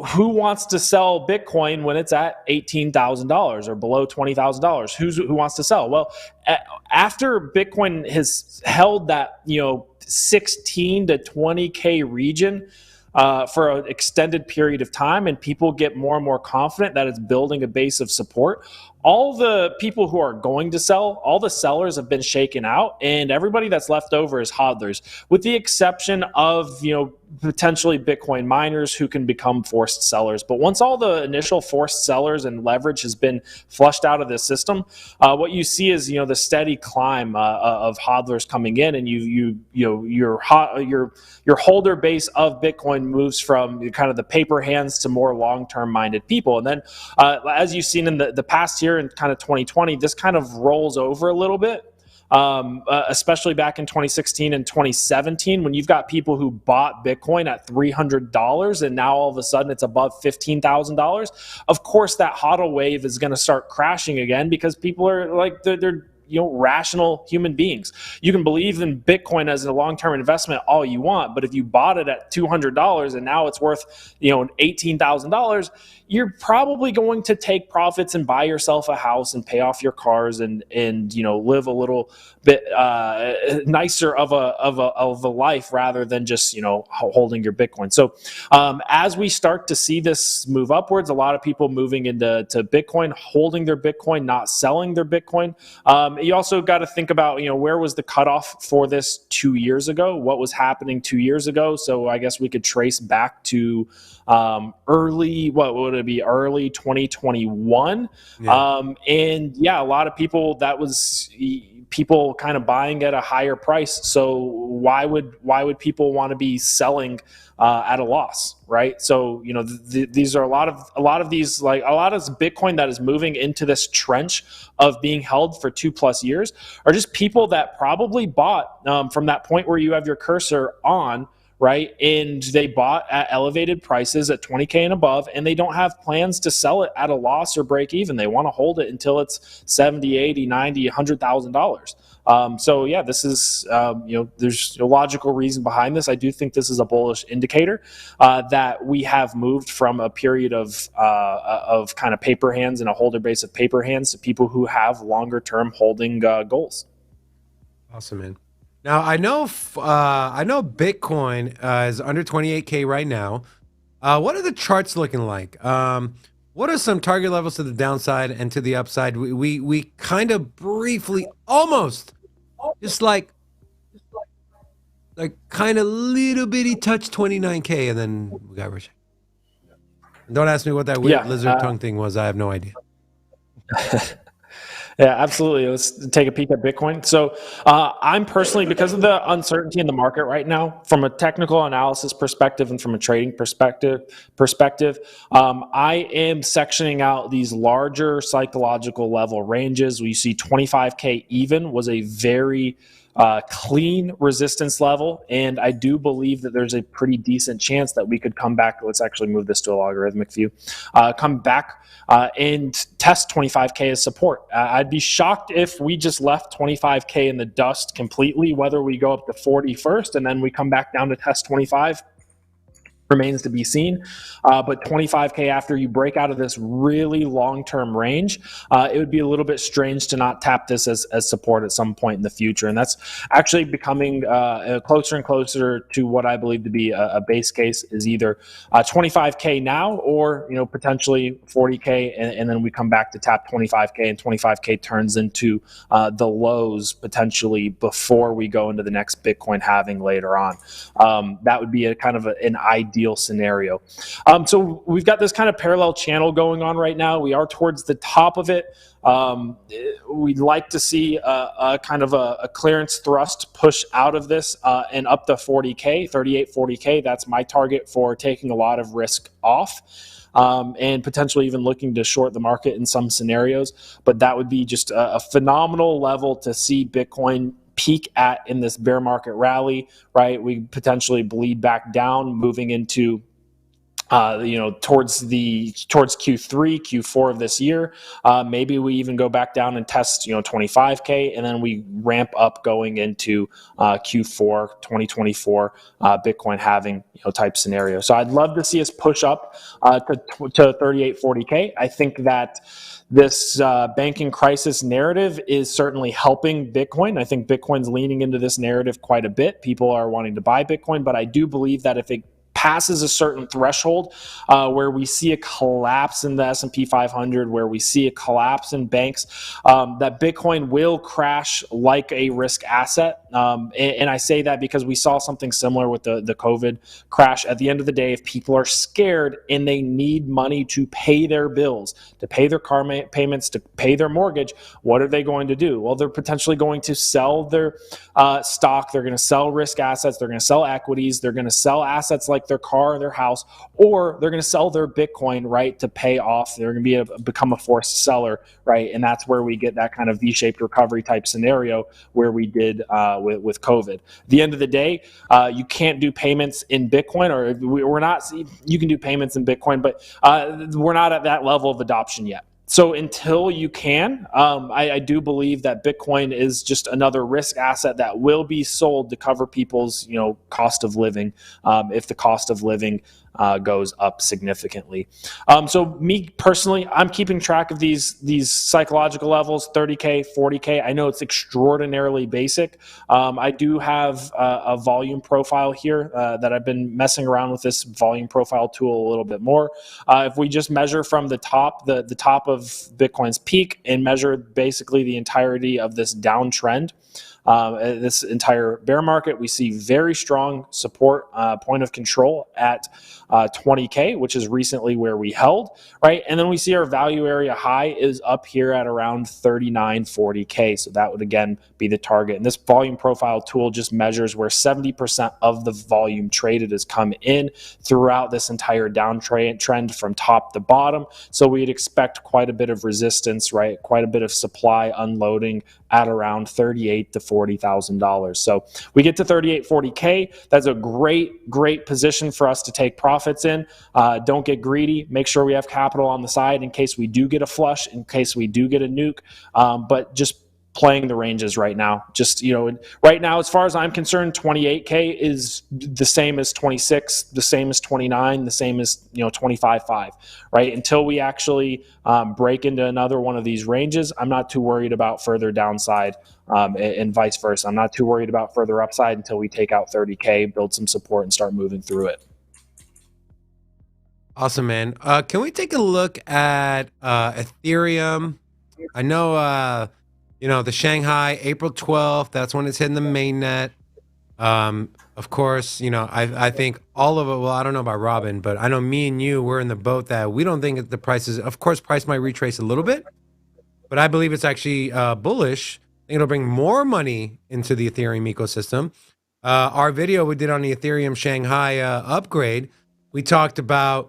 who wants to sell Bitcoin when it's at $18,000 or below $20,000? Who wants to sell? Well, after Bitcoin has held that 16 to 20K region for an extended period of time, and people get more and more confident that it's building a base of support, all the people who are going to sell, all the sellers have been shaken out, and everybody that's left over is hodlers, with the exception of potentially Bitcoin miners who can become forced sellers. But once all the initial forced sellers and leverage has been flushed out of the system, what you see is the steady climb of hodlers coming in, and your holder base of Bitcoin moves from kind of the paper hands to more long-term minded people. And then as you've seen in the past year in kind of 2020, this kind of rolls over a little bit. Especially back in 2016 and 2017, when you've got people who bought Bitcoin at $300 and now all of a sudden it's above $15,000. Of course, that HODL wave is going to start crashing again, because people are like, they're rational human beings. You can believe in Bitcoin as a long-term investment all you want, but if you bought it at $200 and now it's worth $18,000, you're probably going to take profits and buy yourself a house and pay off your cars and live a little bit nicer of a life, rather than just holding your Bitcoin. So as we start to see this move upwards, a lot of people moving into Bitcoin, holding their Bitcoin, not selling their Bitcoin. You also got to think about where was the cutoff for this 2 years ago? What was happening 2 years ago? So I guess we could trace back to early 2021. And a lot of people, that was people kind of buying at a higher price. So why would people want to be selling at a loss, right? So these are a lot of these, like a lot of Bitcoin that is moving into this trench of being held for 2+ years are just people that probably bought from that point where you have your cursor on, right? And they bought at elevated prices at 20K and above, and they don't have plans to sell it at a loss or break even. They want to hold it until it's 70, 80, 90, $100,000. So yeah, this is, there's a logical reason behind this. I do think this is a bullish indicator that we have moved from a period of kind of paper hands and a holder base of paper hands to people who have longer term holding goals. Awesome, man. Now I know Bitcoin is under 28K right now. What are the charts looking like? What are some target levels to the downside and to the upside? We kind of briefly, almost, just like kind of little bitty touch 29K, and then we got rich. Don't ask me what that weird lizard tongue thing was. I have no idea. Yeah, absolutely. Let's take a peek at Bitcoin. So I'm personally, because of the uncertainty in the market right now, from a technical analysis perspective and from a trading perspective, I am sectioning out these larger psychological level ranges. We see 25K even was a very clean resistance level, and I do believe that there's a pretty decent chance that we could come back. Let's actually move this to a logarithmic view. Come back and test 25K as support. I'd be shocked if we just left 25K in the dust completely, whether we go up to 40 first and then we come back down to test 25, remains to be seen. But 25K after you break out of this really long-term range, it would be a little bit strange to not tap this as support at some point in the future. And that's actually becoming closer and closer to what I believe to be a base case, is either 25K now, or potentially 40K, and then we come back to tap 25K, and 25K turns into the lows potentially before we go into the next Bitcoin halving later on. That would be a kind of an ideal scenario. So we've got this kind of parallel channel going on right now. We are towards the top of it. We'd like to see a kind of a clearance thrust push out of this and up to 40K, 38, 40K. That's my target for taking a lot of risk off. And potentially even looking to short the market in some scenarios. But that would be just a phenomenal level to see Bitcoin peak at in this bear market rally, right? We potentially bleed back down, moving into towards Q3, Q4 of this year. Maybe we even go back down and test 25K, and then we ramp up going into Q4 2024 Bitcoin halving type scenario. So I'd love to see us push up to 38, 40K. I think that this banking crisis narrative is certainly helping Bitcoin. I think Bitcoin's leaning into this narrative quite a bit. People are wanting to buy Bitcoin, but I do believe that if it passes a certain threshold where we see a collapse in the S&P 500, where we see a collapse in banks, that Bitcoin will crash like a risk asset. And I say that because we saw something similar with the COVID crash. At the end of the day, if people are scared and they need money to pay their bills, to pay their car payments, to pay their mortgage, what are they going to do? Well, they're potentially going to sell their stock. They're going to sell risk assets. They're going to sell equities. They're going to sell assets like their car or their house, or they're going to sell their Bitcoin, right, to pay off. They're going to become a forced seller, right? And that's where we get that kind of V-shaped recovery type scenario where we did with COVID. At the end of the day, you can't do payments in Bitcoin, or we're not. You can do payments in Bitcoin, but we're not at that level of adoption yet. So until you can, I do believe that Bitcoin is just another risk asset that will be sold to cover people's, cost of living, if the cost of living goes up significantly. So me personally, I'm keeping track of these psychological levels, 30K, 40K. I know it's extraordinarily basic. I do have a volume profile here that I've been messing around with this volume profile tool a little bit more. If we just measure from the top, the top of Bitcoin's peak, and measure basically the entirety of this downtrend, this entire bear market, we see very strong support point of control at 20K, which is recently where we held, right? And then we see our value area high is up here at around 39, 40K. So that would again be the target. And this volume profile tool just measures where 70% of the volume traded has come in throughout this entire downtrend from top to bottom. So we'd expect quite a bit of resistance, right? Quite a bit of supply unloading at around $38,000 to $40,000. So we get to 38, 40K. That's a great position for us to take profits in. Don't get greedy. Make sure we have capital on the side in case we do get a flush, in case we do get a nuke. But just playing the ranges right now. Just, right now, as far as I'm concerned, 28K is the same as 26, the same as 29, the same as, 25.5, right? Until we actually break into another one of these ranges, I'm not too worried about further downside and vice versa. I'm not too worried about further upside until we take out 30K, build some support, and start moving through it. Awesome, man. Can we take a look at Ethereum? I know, the Shanghai, April 12th, that's when it's hitting the mainnet. Of course, I think all of it, well, I don't know about Robin, but I know me and you, we're in the boat that we don't think that the prices, of course, price might retrace a little bit, but I believe it's actually bullish. I think it'll bring more money into the Ethereum ecosystem. Our video we did on the Ethereum Shanghai upgrade, we talked about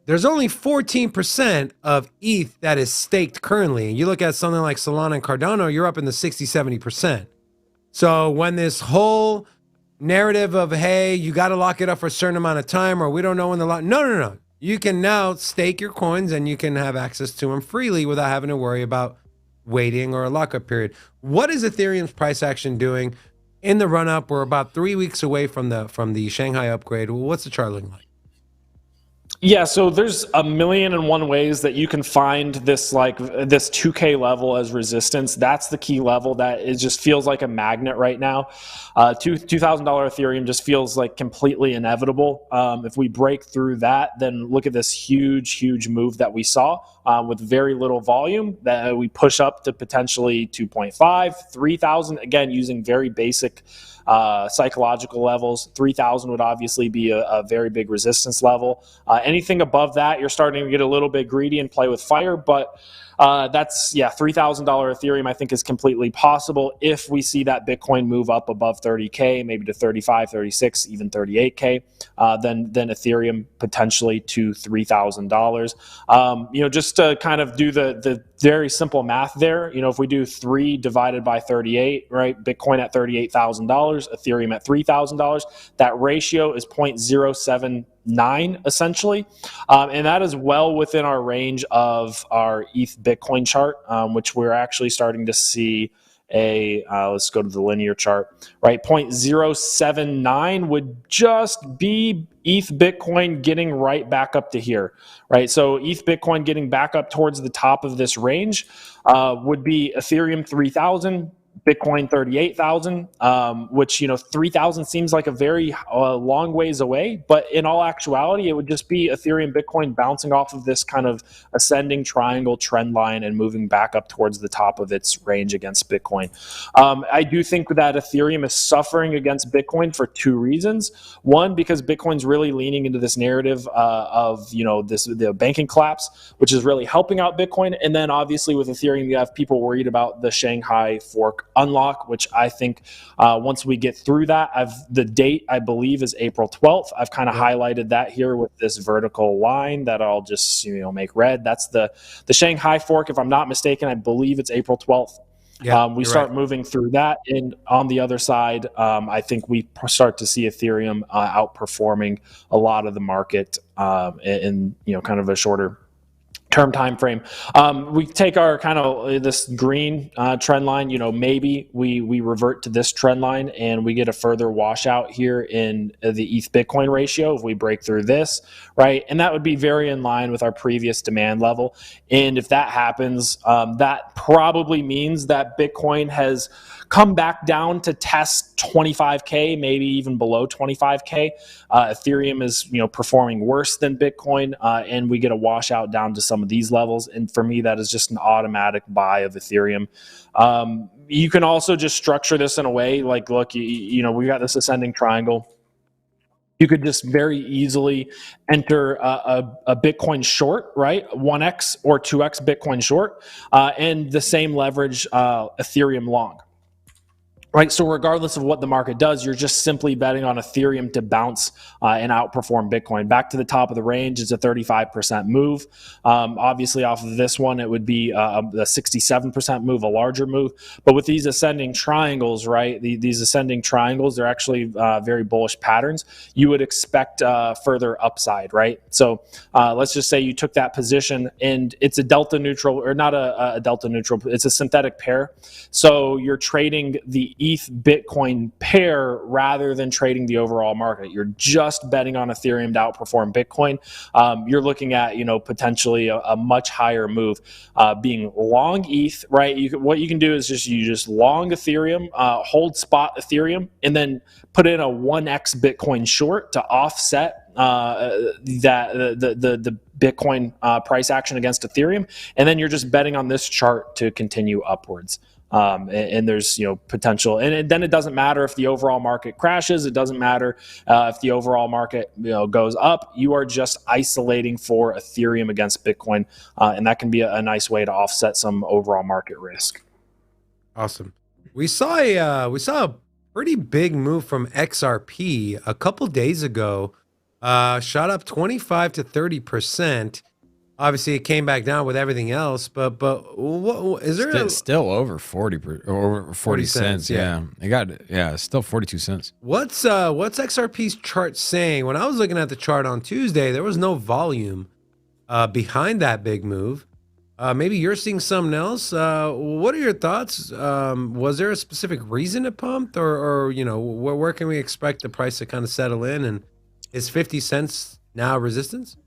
there's only 14% of ETH that is staked currently. You look at something like Solana and Cardano, you're up in the 60, 70%. So when this whole narrative of, hey, you got to lock it up for a certain amount of time, or we don't know when the lock, no. You can now stake your coins and you can have access to them freely without having to worry about waiting or a lockup period. What is Ethereum's price action doing in the run up? We're about 3 weeks away from the Shanghai upgrade. What's the chart looking like? Yeah, so there's a million and one ways that you can find this this 2K level as resistance. That's the key level that it just feels like a magnet right now. $2,000 Ethereum just feels like completely inevitable. If we break through that, then look at this huge move that we saw with very little volume that we push up to potentially 2.5, 3,000. Again, using very basic psychological levels. 3,000 would obviously be a very big resistance level. Anything above that, you're starting to get a little bit greedy and play with fire, but that's, yeah, $3,000 Ethereum I think is completely possible if we see that Bitcoin move up above 30K, maybe to 35, 36, even 38K, then Ethereum potentially to $3,000. Just to kind of do the very simple math there, if we do 3 divided by 38, right? Bitcoin at $38,000, Ethereum at $3,000, that ratio is 0.079 essentially. And that is well within our range of our ETH Bitcoin chart, which we're actually starting to see let's go to the linear chart, right? 0.079 would just be ETH Bitcoin getting right back up to here, right? So ETH Bitcoin getting back up towards the top of this range would be Ethereum 3,000, Bitcoin 38,000, which 3,000 seems like a very long ways away, but in all actuality, it would just be Ethereum Bitcoin bouncing off of this kind of ascending triangle trend line and moving back up towards the top of its range against Bitcoin. I do think that Ethereum is suffering against Bitcoin for 2 reasons. One, because Bitcoin's really leaning into this narrative of the banking collapse, which is really helping out Bitcoin, and then obviously with Ethereum, you have people worried about the Shanghai fork unlock, which I think once we get through that, the date I believe is April 12th. I've kind of highlighted that here with this vertical line that I'll just make red. That's the Shanghai fork. If I'm not mistaken, I believe it's April 12th. Yeah, we start moving through that, and on the other side, I think we start to see Ethereum outperforming a lot of the market in kind of a shorter term time frame. We take our kind of this green trend line, maybe we revert to this trend line and we get a further washout here in the ETH Bitcoin ratio if we break through this, right? And that would be very in line with our previous demand level. And if that happens, that probably means that Bitcoin has come back down to test 25K, maybe even below 25K. Ethereum is performing worse than Bitcoin, and we get a washout down to some of these levels. And for me, that is just an automatic buy of Ethereum. You can also just structure this in a way like, look, we got this ascending triangle. You could just very easily enter a Bitcoin short, right? 1x or 2x Bitcoin short, and the same leverage Ethereum long. Right, so regardless of what the market does, you're just simply betting on Ethereum to bounce and outperform Bitcoin. Back to the top of the range, it's a 35% move. Obviously, off of this one, it would be a 67% move, a larger move. But with these ascending triangles, right, these ascending triangles, they're actually very bullish patterns. You would expect further upside, right? So let's just say you took that position, and it's a delta neutral, or not a delta neutral, it's a synthetic pair. So you're trading the ETH Bitcoin pair rather than trading the overall market. You're just betting on Ethereum to outperform Bitcoin. You're looking at potentially a much higher move, being long ETH, right? What you can do is just long Ethereum, hold spot Ethereum, and then put in a 1x Bitcoin short to offset the Bitcoin price action against Ethereum, and then you're just betting on this chart to continue upwards. And there's potential, and then it doesn't matter if the overall market crashes. It doesn't matter if the overall market goes up. You are just isolating for Ethereum against Bitcoin, and that can be a nice way to offset some overall market risk. Awesome. We saw a pretty big move from XRP a couple days ago. Shot up 25 to 30%. Obviously, it came back down with everything else, but what is there? Still over 40 cents. Yeah, it got still 42 cents. What's XRP's chart saying? When I was looking at the chart on Tuesday, there was no volume behind that big move. Maybe you're seeing something else. What are your thoughts? Was there a specific reason it pumped, or where can we expect the price to kind of settle in? And is 50 cents now resistance?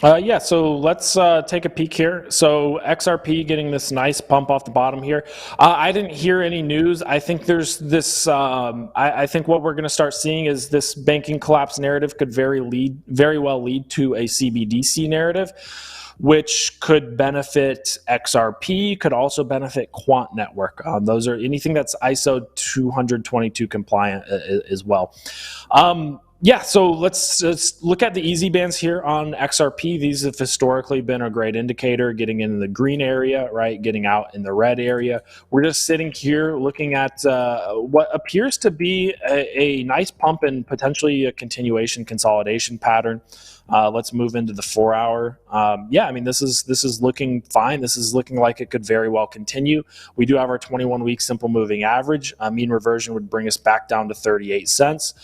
Yeah, so let's take a peek here. So XRP getting this nice pump off the bottom here. I didn't hear any news. I think there's this. I think what we're going to start seeing is this banking collapse narrative could very well lead to a CBDC narrative, which could benefit XRP, could also benefit Quant Network. Those are anything that's ISO 222 compliant as well. Yeah, so let's look at the easy bands here on XRP. These have historically been a great indicator, getting in the green area, right? Getting out in the red area. We're just sitting here looking at what appears to be a nice pump and potentially a continuation consolidation pattern. Let's move into the 4-hour. Yeah, I mean, this is looking fine. This is looking like it could very well continue. We do have our 21-week simple moving average. Mean reversion would bring us back down to 38 cents.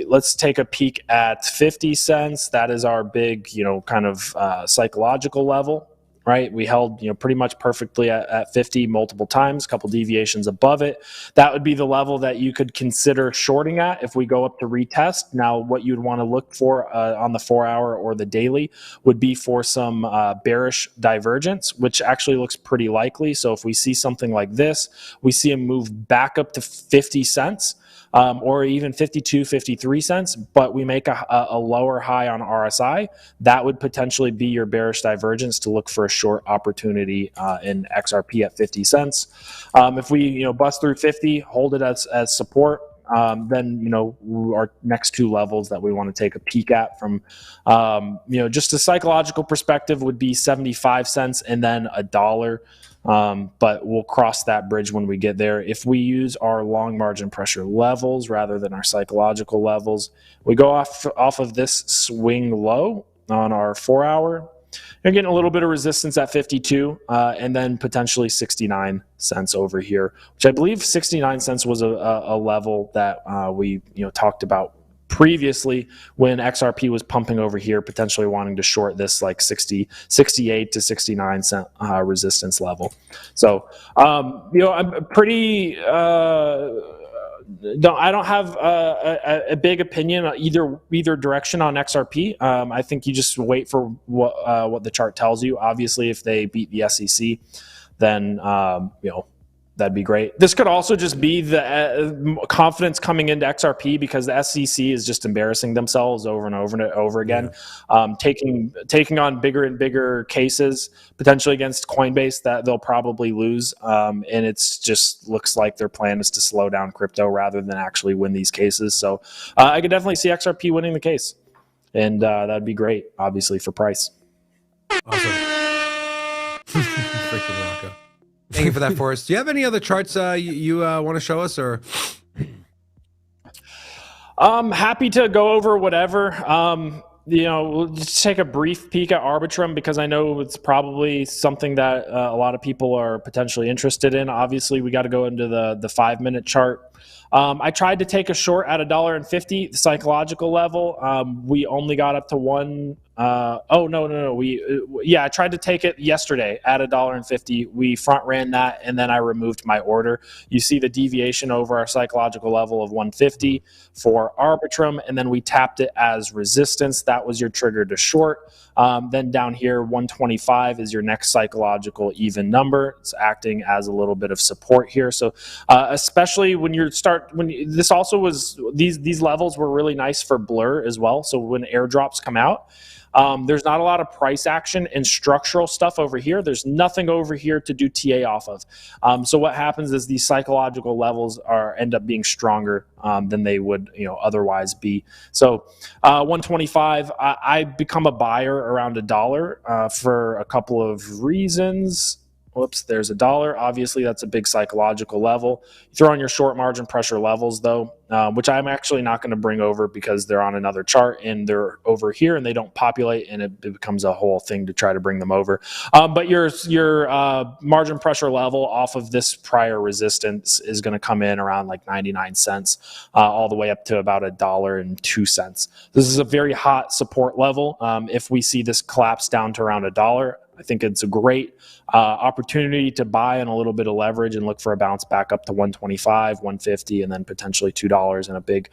Let's take a peek at 50 cents. That is our big, kind of psychological level. Right, we held pretty much perfectly at 50 multiple times, a couple deviations above it. That would be the level that you could consider shorting at if we go up to retest. Now, what you'd want to look for on the 4-hour or the daily would be for some bearish divergence, which actually looks pretty likely. So if we see something like this, we see a move back up to 50 cents. Or even 52, 53 cents, but we make a lower high on RSI, that would potentially be your bearish divergence to look for a short opportunity in XRP at 50 cents. If we bust through 50, hold it as support, then our next two levels that we want to take a peek at from just a psychological perspective would be 75 cents and then $1. But we'll cross that bridge when we get there. If we use our long margin pressure levels rather than our psychological levels, we go off of this swing low on our 4-hour. You're getting a little bit of resistance at 52 and then potentially 69 cents over here, which I believe 69 cents was a level that we talked about previously when XRP was pumping over here, potentially wanting to short this like 68 to 69 cent resistance level. So, I'm pretty, I don't have a big opinion on either direction on XRP. I think you just wait for what the chart tells you. Obviously, if they beat the SEC, then, that'd be great. This could also just be the confidence coming into XRP because the SEC is just embarrassing themselves over and over and over again, taking on bigger and bigger cases, potentially against Coinbase that they'll probably lose. And it's just looks like their plan is to slow down crypto rather than actually win these cases. So I could definitely see XRP winning the case. And that'd be great, obviously, for price. Awesome. Freaking Rocco. Thank you for that, Forrest. Do you have any other charts you want to show us, or? Happy to go over whatever. We'll just take a brief peek at Arbitrum because I know it's probably something that a lot of people are potentially interested in. Obviously, we got to go into the 5-minute chart. I tried to take a short at $1.50, the psychological level. We only got up to one. I tried to take it yesterday at $1.50. We front ran that, and then I removed my order. You see the deviation over our psychological level of 150 for Arbitrum, and then we tapped it as resistance. That was your trigger to short. Then down here, 125 is your next psychological even number. It's acting as a little bit of support here. So especially when these levels were really nice for Blur as well. So when airdrops come out, there's not a lot of price action and structural stuff over here. There's nothing over here to do TA off of. So what happens is these psychological levels end up being stronger than they would otherwise be. So 125, I become a buyer around $1 for a couple of reasons. Whoops, there's $1. Obviously, that's a big psychological level. You throw on your short margin pressure levels, though, which I'm actually not going to bring over because they're on another chart and they're over here and they don't populate, and it becomes a whole thing to try to bring them over. But your margin pressure level off of this prior resistance is going to come in around like 99 cents, all the way up to about $1.02. This is a very hot support level. If we see this collapse down to around $1, I think it's a great opportunity to buy and a little bit of leverage and look for a bounce back up to 125, 150, and then potentially $2 and a big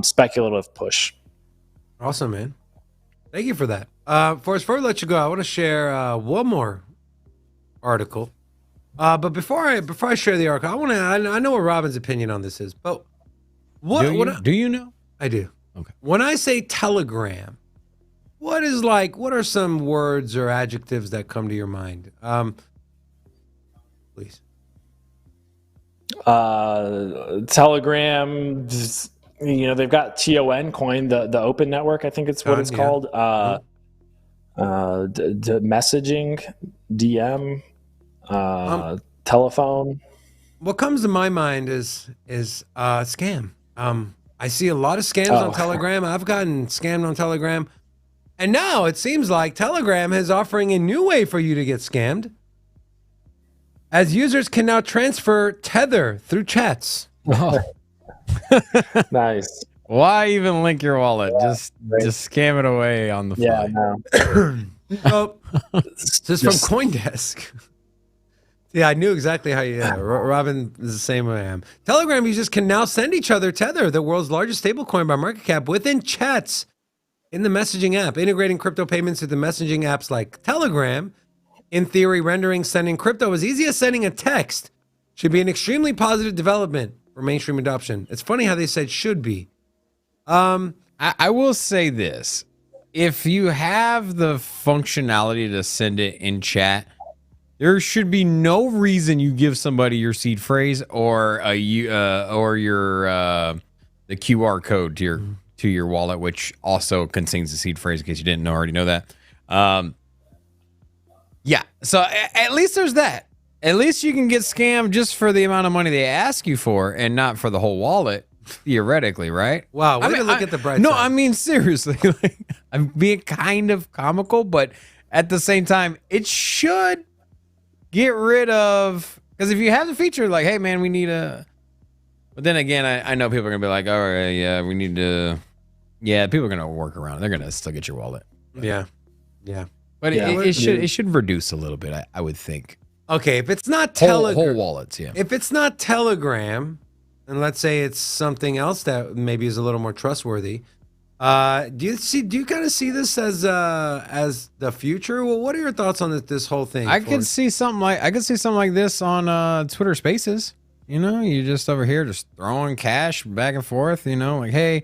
speculative push. Awesome, man. Thank you for that. Forrest, before we let you go, I want to share one more article. But before I share the article, I know what Robin's opinion on this is, but Do you know? I do. Okay. When I say Telegram, what are some words or adjectives that come to your mind? Please. Telegram, they've got TON coin, the open network, I think it's what it's called. Messaging, DM, telephone. What comes to my mind is scam. I see a lot of scams on Telegram. I've gotten scammed on Telegram. And now it seems like Telegram is offering a new way for you to get scammed, as users can now transfer Tether through chats. Oh. Nice. Why even link your wallet? Just scam it away on the fly. Yeah, no. Oh, this is from CoinDesk. Yeah, I knew exactly how you. Robin is the same way I am. Telegram users can now send each other Tether, the world's largest stablecoin by market cap, within chats in the messaging app, integrating crypto payments with the messaging apps like Telegram. In theory, rendering sending crypto as easy as sending a text should be an extremely positive development for mainstream adoption. It's funny how they said should be. I will say this. If you have the functionality to send it in chat, there should be no reason you give somebody your seed phrase or your the QR code to your wallet, which also contains the seed phrase in case you didn't already know that. Yeah, so at least there's that. At least you can get scammed just for the amount of money they ask you for and not for the whole wallet, theoretically, right? Wow, we're going to look at the bright No, side. I mean, seriously. Like, I'm being kind of comical, but at the same time, it should get rid of... Because if you have the feature, like, hey, man, we need a... But then again, I know people are going to be like, all right, yeah, we need to... Yeah, people are going to work around. They're going to still get your wallet. Yeah. But it should reduce a little bit, I would think. Okay, if it's not Telegram, whole wallets, yeah. If it's not Telegram, and let's say it's something else that maybe is a little more trustworthy, do you kind of see this as the future? Well, what are your thoughts on this whole thing? I could see something like this on Twitter Spaces. You just over here just throwing cash back and forth. Like, hey,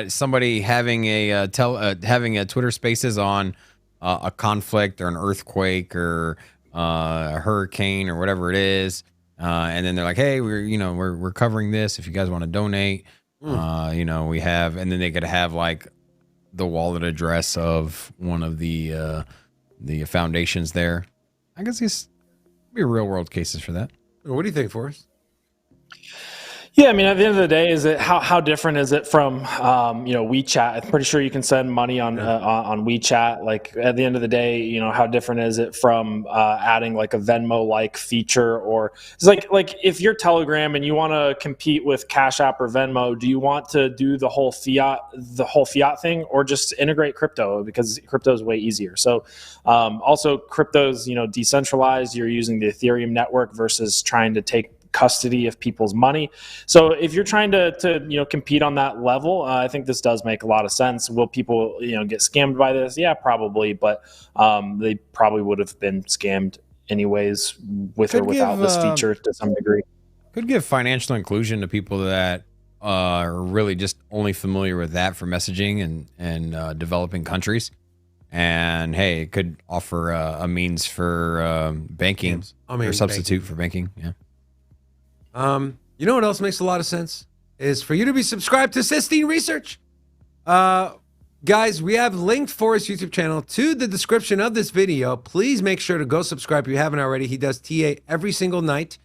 somebody having a Twitter Spaces on a conflict or an earthquake or a hurricane or whatever it is, and then they're like, hey, we're covering this if you guys want to donate. We have, and then they could have like the wallet address of one of the foundations there. I guess these be real world cases for that. What do you think, Forrest? Yeah, I mean, at the end of the day, is it how different is it from WeChat? I'm pretty sure you can send money on WeChat. Like at the end of the day, how different is it from adding like a Venmo-like feature? Or it's like if you're Telegram and you want to compete with Cash App or Venmo, do you want to do the whole fiat thing, or just integrate crypto, because crypto is way easier? So also crypto's decentralized. You're using the Ethereum network versus trying to take custody of people's money. So if you're trying to compete on that level, I think this does make a lot of sense. Will people get scammed by this? Yeah, probably, but they probably would have been scammed anyways with or without this feature to some degree. Could give financial inclusion to people that are really just only familiar with that for messaging and developing countries. And hey, it could offer a means for banking or substitute for banking. Yeah. You know what else makes a lot of sense is for you to be subscribed to Sistine Research. Guys, we have linked Forrest's YouTube channel to the description of this video. Please make sure to go subscribe if you haven't already. He does TA every single night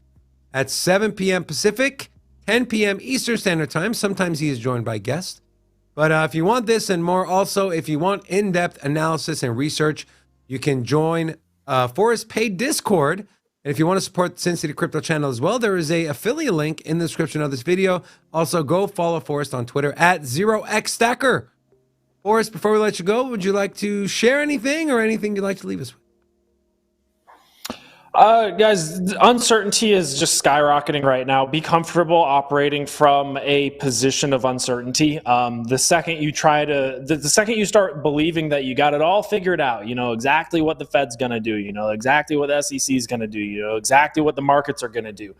at 7 p.m. Pacific, 10 p.m. Eastern Standard Time. Sometimes he is joined by guests. But if you want this and more, also, if you want in-depth analysis and research, you can join Forrest's paid Discord. And if you want to support the Sin City Crypto channel as well, there is a affiliate link in the description of this video. Also, go follow Forrest on Twitter at 0xstacker. Forrest, before we let you go, would you like to share anything or anything you'd like to leave us with? Guys, uncertainty is just skyrocketing right now. Be comfortable operating from a position of uncertainty. The second you the second you start believing that you got it all figured out, you know exactly what the Fed's going to do, you know exactly what the SEC is going to do, you know exactly what the markets are going to do.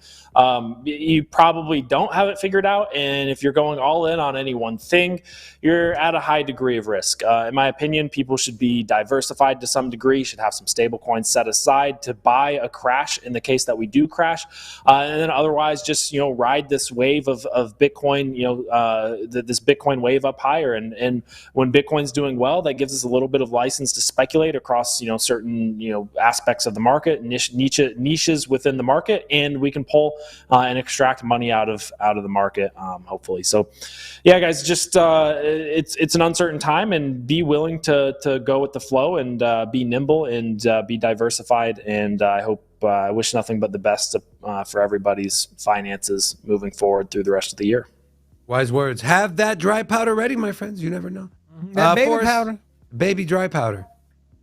You probably don't have it figured out, and if you're going all in on any one thing, you're at a high degree of risk. In my opinion, people should be diversified to some degree, should have some stable coins set aside to buy a crash in the case that we do crash, and then otherwise just ride this wave of Bitcoin, this Bitcoin wave up higher, and when Bitcoin's doing well, that gives us a little bit of license to speculate across certain aspects of the market, niches within the market, and we can pull and extract money out of the market, hopefully. So yeah, guys, just it's an uncertain time, and be willing to go with the flow, and be nimble, and be diversified, and I wish nothing but the best for everybody's finances moving forward through the rest of the year. Wise words. Have that dry powder ready, my friends. You never know. That baby Forrest, powder. Baby dry powder.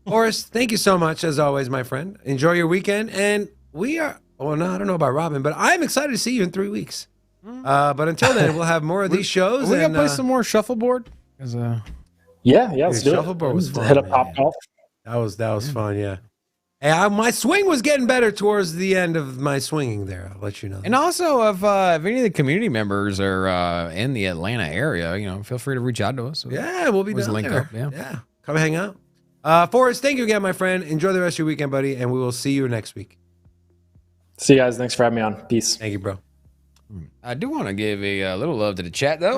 Forrest, thank you so much, as always, my friend. Enjoy your weekend. And we are, well, no, I don't know about Robin, but I'm excited to see you in 3 weeks. But until then, we'll have more of these shows. Are we going to play some more shuffleboard? Yeah, let's do it. Shuffleboard was fun. Hit a pop golf. That was fun, yeah. Hey, my swing was getting better towards the end of my swinging there. I'll let you know. And also, if any of the community members are in the Atlanta area, feel free to reach out to us. Yeah, we'll be down link there. up, yeah. Yeah, come hang out. Forrest, thank you again, my friend. Enjoy the rest of your weekend, buddy, and we will see you next week. See you guys. Thanks for having me on. Peace. Thank you, bro. I do want to give a little love to the chat, though.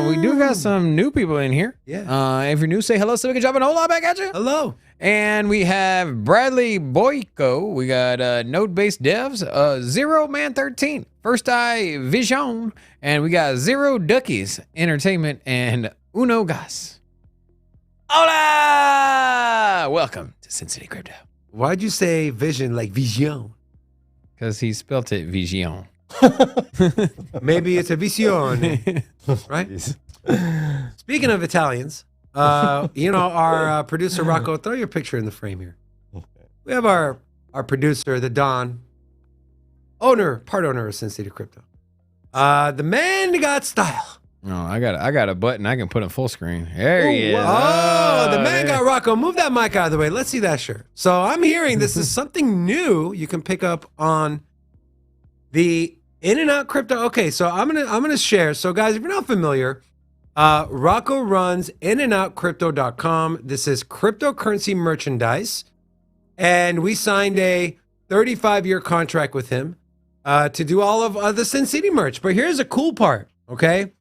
We do got some new people in here. Yeah. If you're new, say hello so we can drop an hola back at you. Hello. And we have Bradley Boyko. We got Node-Based Devs, Zero Man 13, First Eye Vision, and we got Zero Duckies Entertainment and Uno Gas. Hola! Welcome to Sin City Crypto. Why'd you say vision like vision? Because he spelt it Vision. Maybe it's a vision, right? Speaking of Italians, our producer Rocco, throw your picture in the frame here. Okay. We have our producer, the Don, part owner of Sin City Crypto. The man got style. Oh, I got a button I can put in full screen. There he is. Oh, the man got Rocco. Move that mic out of the way. Let's see that shirt. So I'm hearing this is something new you can pick up on the In and Out Crypto. Okay, so I'm gonna share. So guys, if you're not familiar, Rocco runs inandoutcrypto.com. This is cryptocurrency merchandise, and we signed a 35-year contract with him to do all of the Sin City merch. But here's a cool part, okay?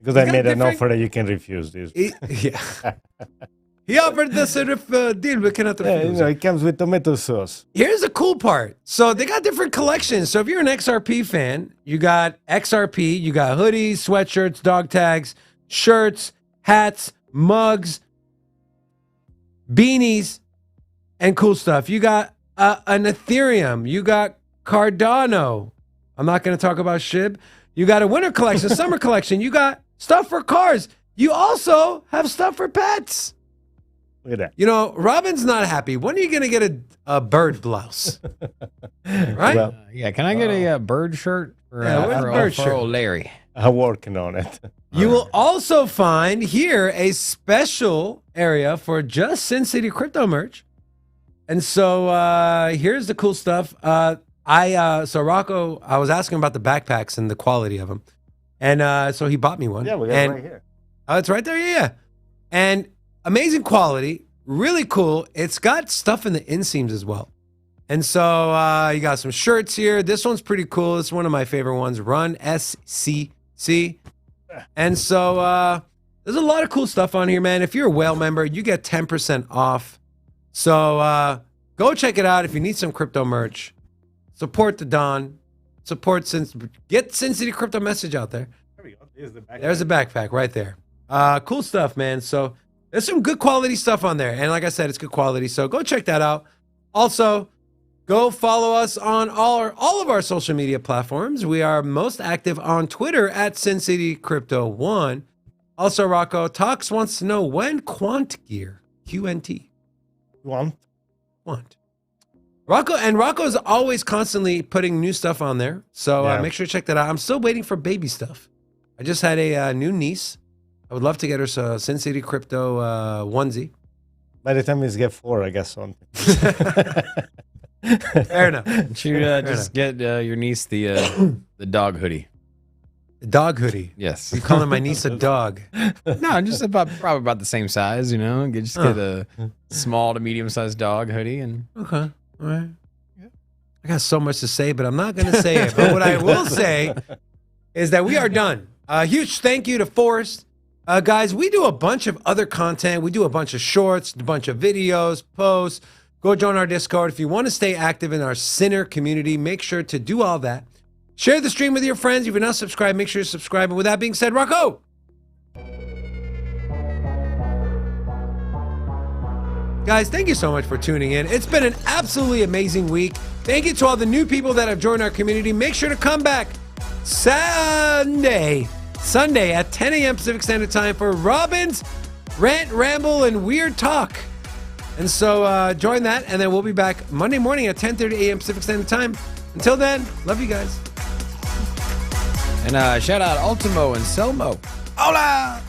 Because I made an offer that you can refuse this. Yeah. He offered the sort of deal we cannot refuse. It comes with tomato sauce. Here's the cool part. So they got different collections. So if you're an XRP fan, you got XRP, you got hoodies, sweatshirts, dog tags, shirts, hats, mugs, beanies, and cool stuff. You got an Ethereum. You got Cardano. I'm not going to talk about SHIB. You got a winter collection, summer collection. You got stuff for cars. You also have stuff for pets. Look at that. Robin's not happy. When are you going to get a bird blouse? Right? Well, yeah, can I get a bird shirt for old Larry? I'm working on it. You will also find here a special area for just Sin City Crypto merch. And so here's the cool stuff. So Rocco, I was asking about the backpacks and the quality of them. And so he bought me one. Yeah, we got it right here. Oh, it's right there? Yeah. And amazing quality, really cool. It's got stuff in the inseams as well. And so you got some shirts here. This one's pretty cool. It's one of my favorite ones. Run SCC. And so there's a lot of cool stuff on here, man. If you're a whale member, you get 10% off. So go check it out if you need some crypto merch. Support the Don. Get Sin City Crypto message out there. There we go. There's a backpack right there. Cool stuff, man. So there's some good quality stuff on there. And like I said, it's good quality. So go check that out. Also, go follow us on all of our social media platforms. We are most active on Twitter at Sin City Crypto 1. Also, Rocco Talks wants to know when Quant Gear, QNT. Quant. Rocco's always constantly putting new stuff on there. So Yeah. make sure to check that out. I'm still waiting for baby stuff. I just had a new niece. I would love to get her a Sin City Crypto onesie. By the time we get 4, I guess on. Fair enough. You just get your niece the dog hoodie. The dog hoodie. Yes. You calling my niece a dog? No, just probably about the same size, you know. Get a small to medium sized dog hoodie and Okay. All right. I got so much to say, but I'm not going to say it. But what I will say is that we are done. A huge thank you to Forrest. Guys, we do a bunch of other content. We do a bunch of shorts, a bunch of videos, posts. Go join our Discord. If you want to stay active in our Sinner community, make sure to do all that. Share the stream with your friends. If you're not subscribed, make sure you subscribe. And with that being said, Rocco! Guys, thank you so much for tuning in. It's been an absolutely amazing week. Thank you to all the new people that have joined our community. Make sure to come back Sunday at 10 a.m. Pacific Standard Time for Robin's Rant, Ramble, and Weird Talk. And so join that, and then we'll be back Monday morning at 10:30 a.m. Pacific Standard Time. Until then, love you guys. shout out Ultimo and Selmo. Hola!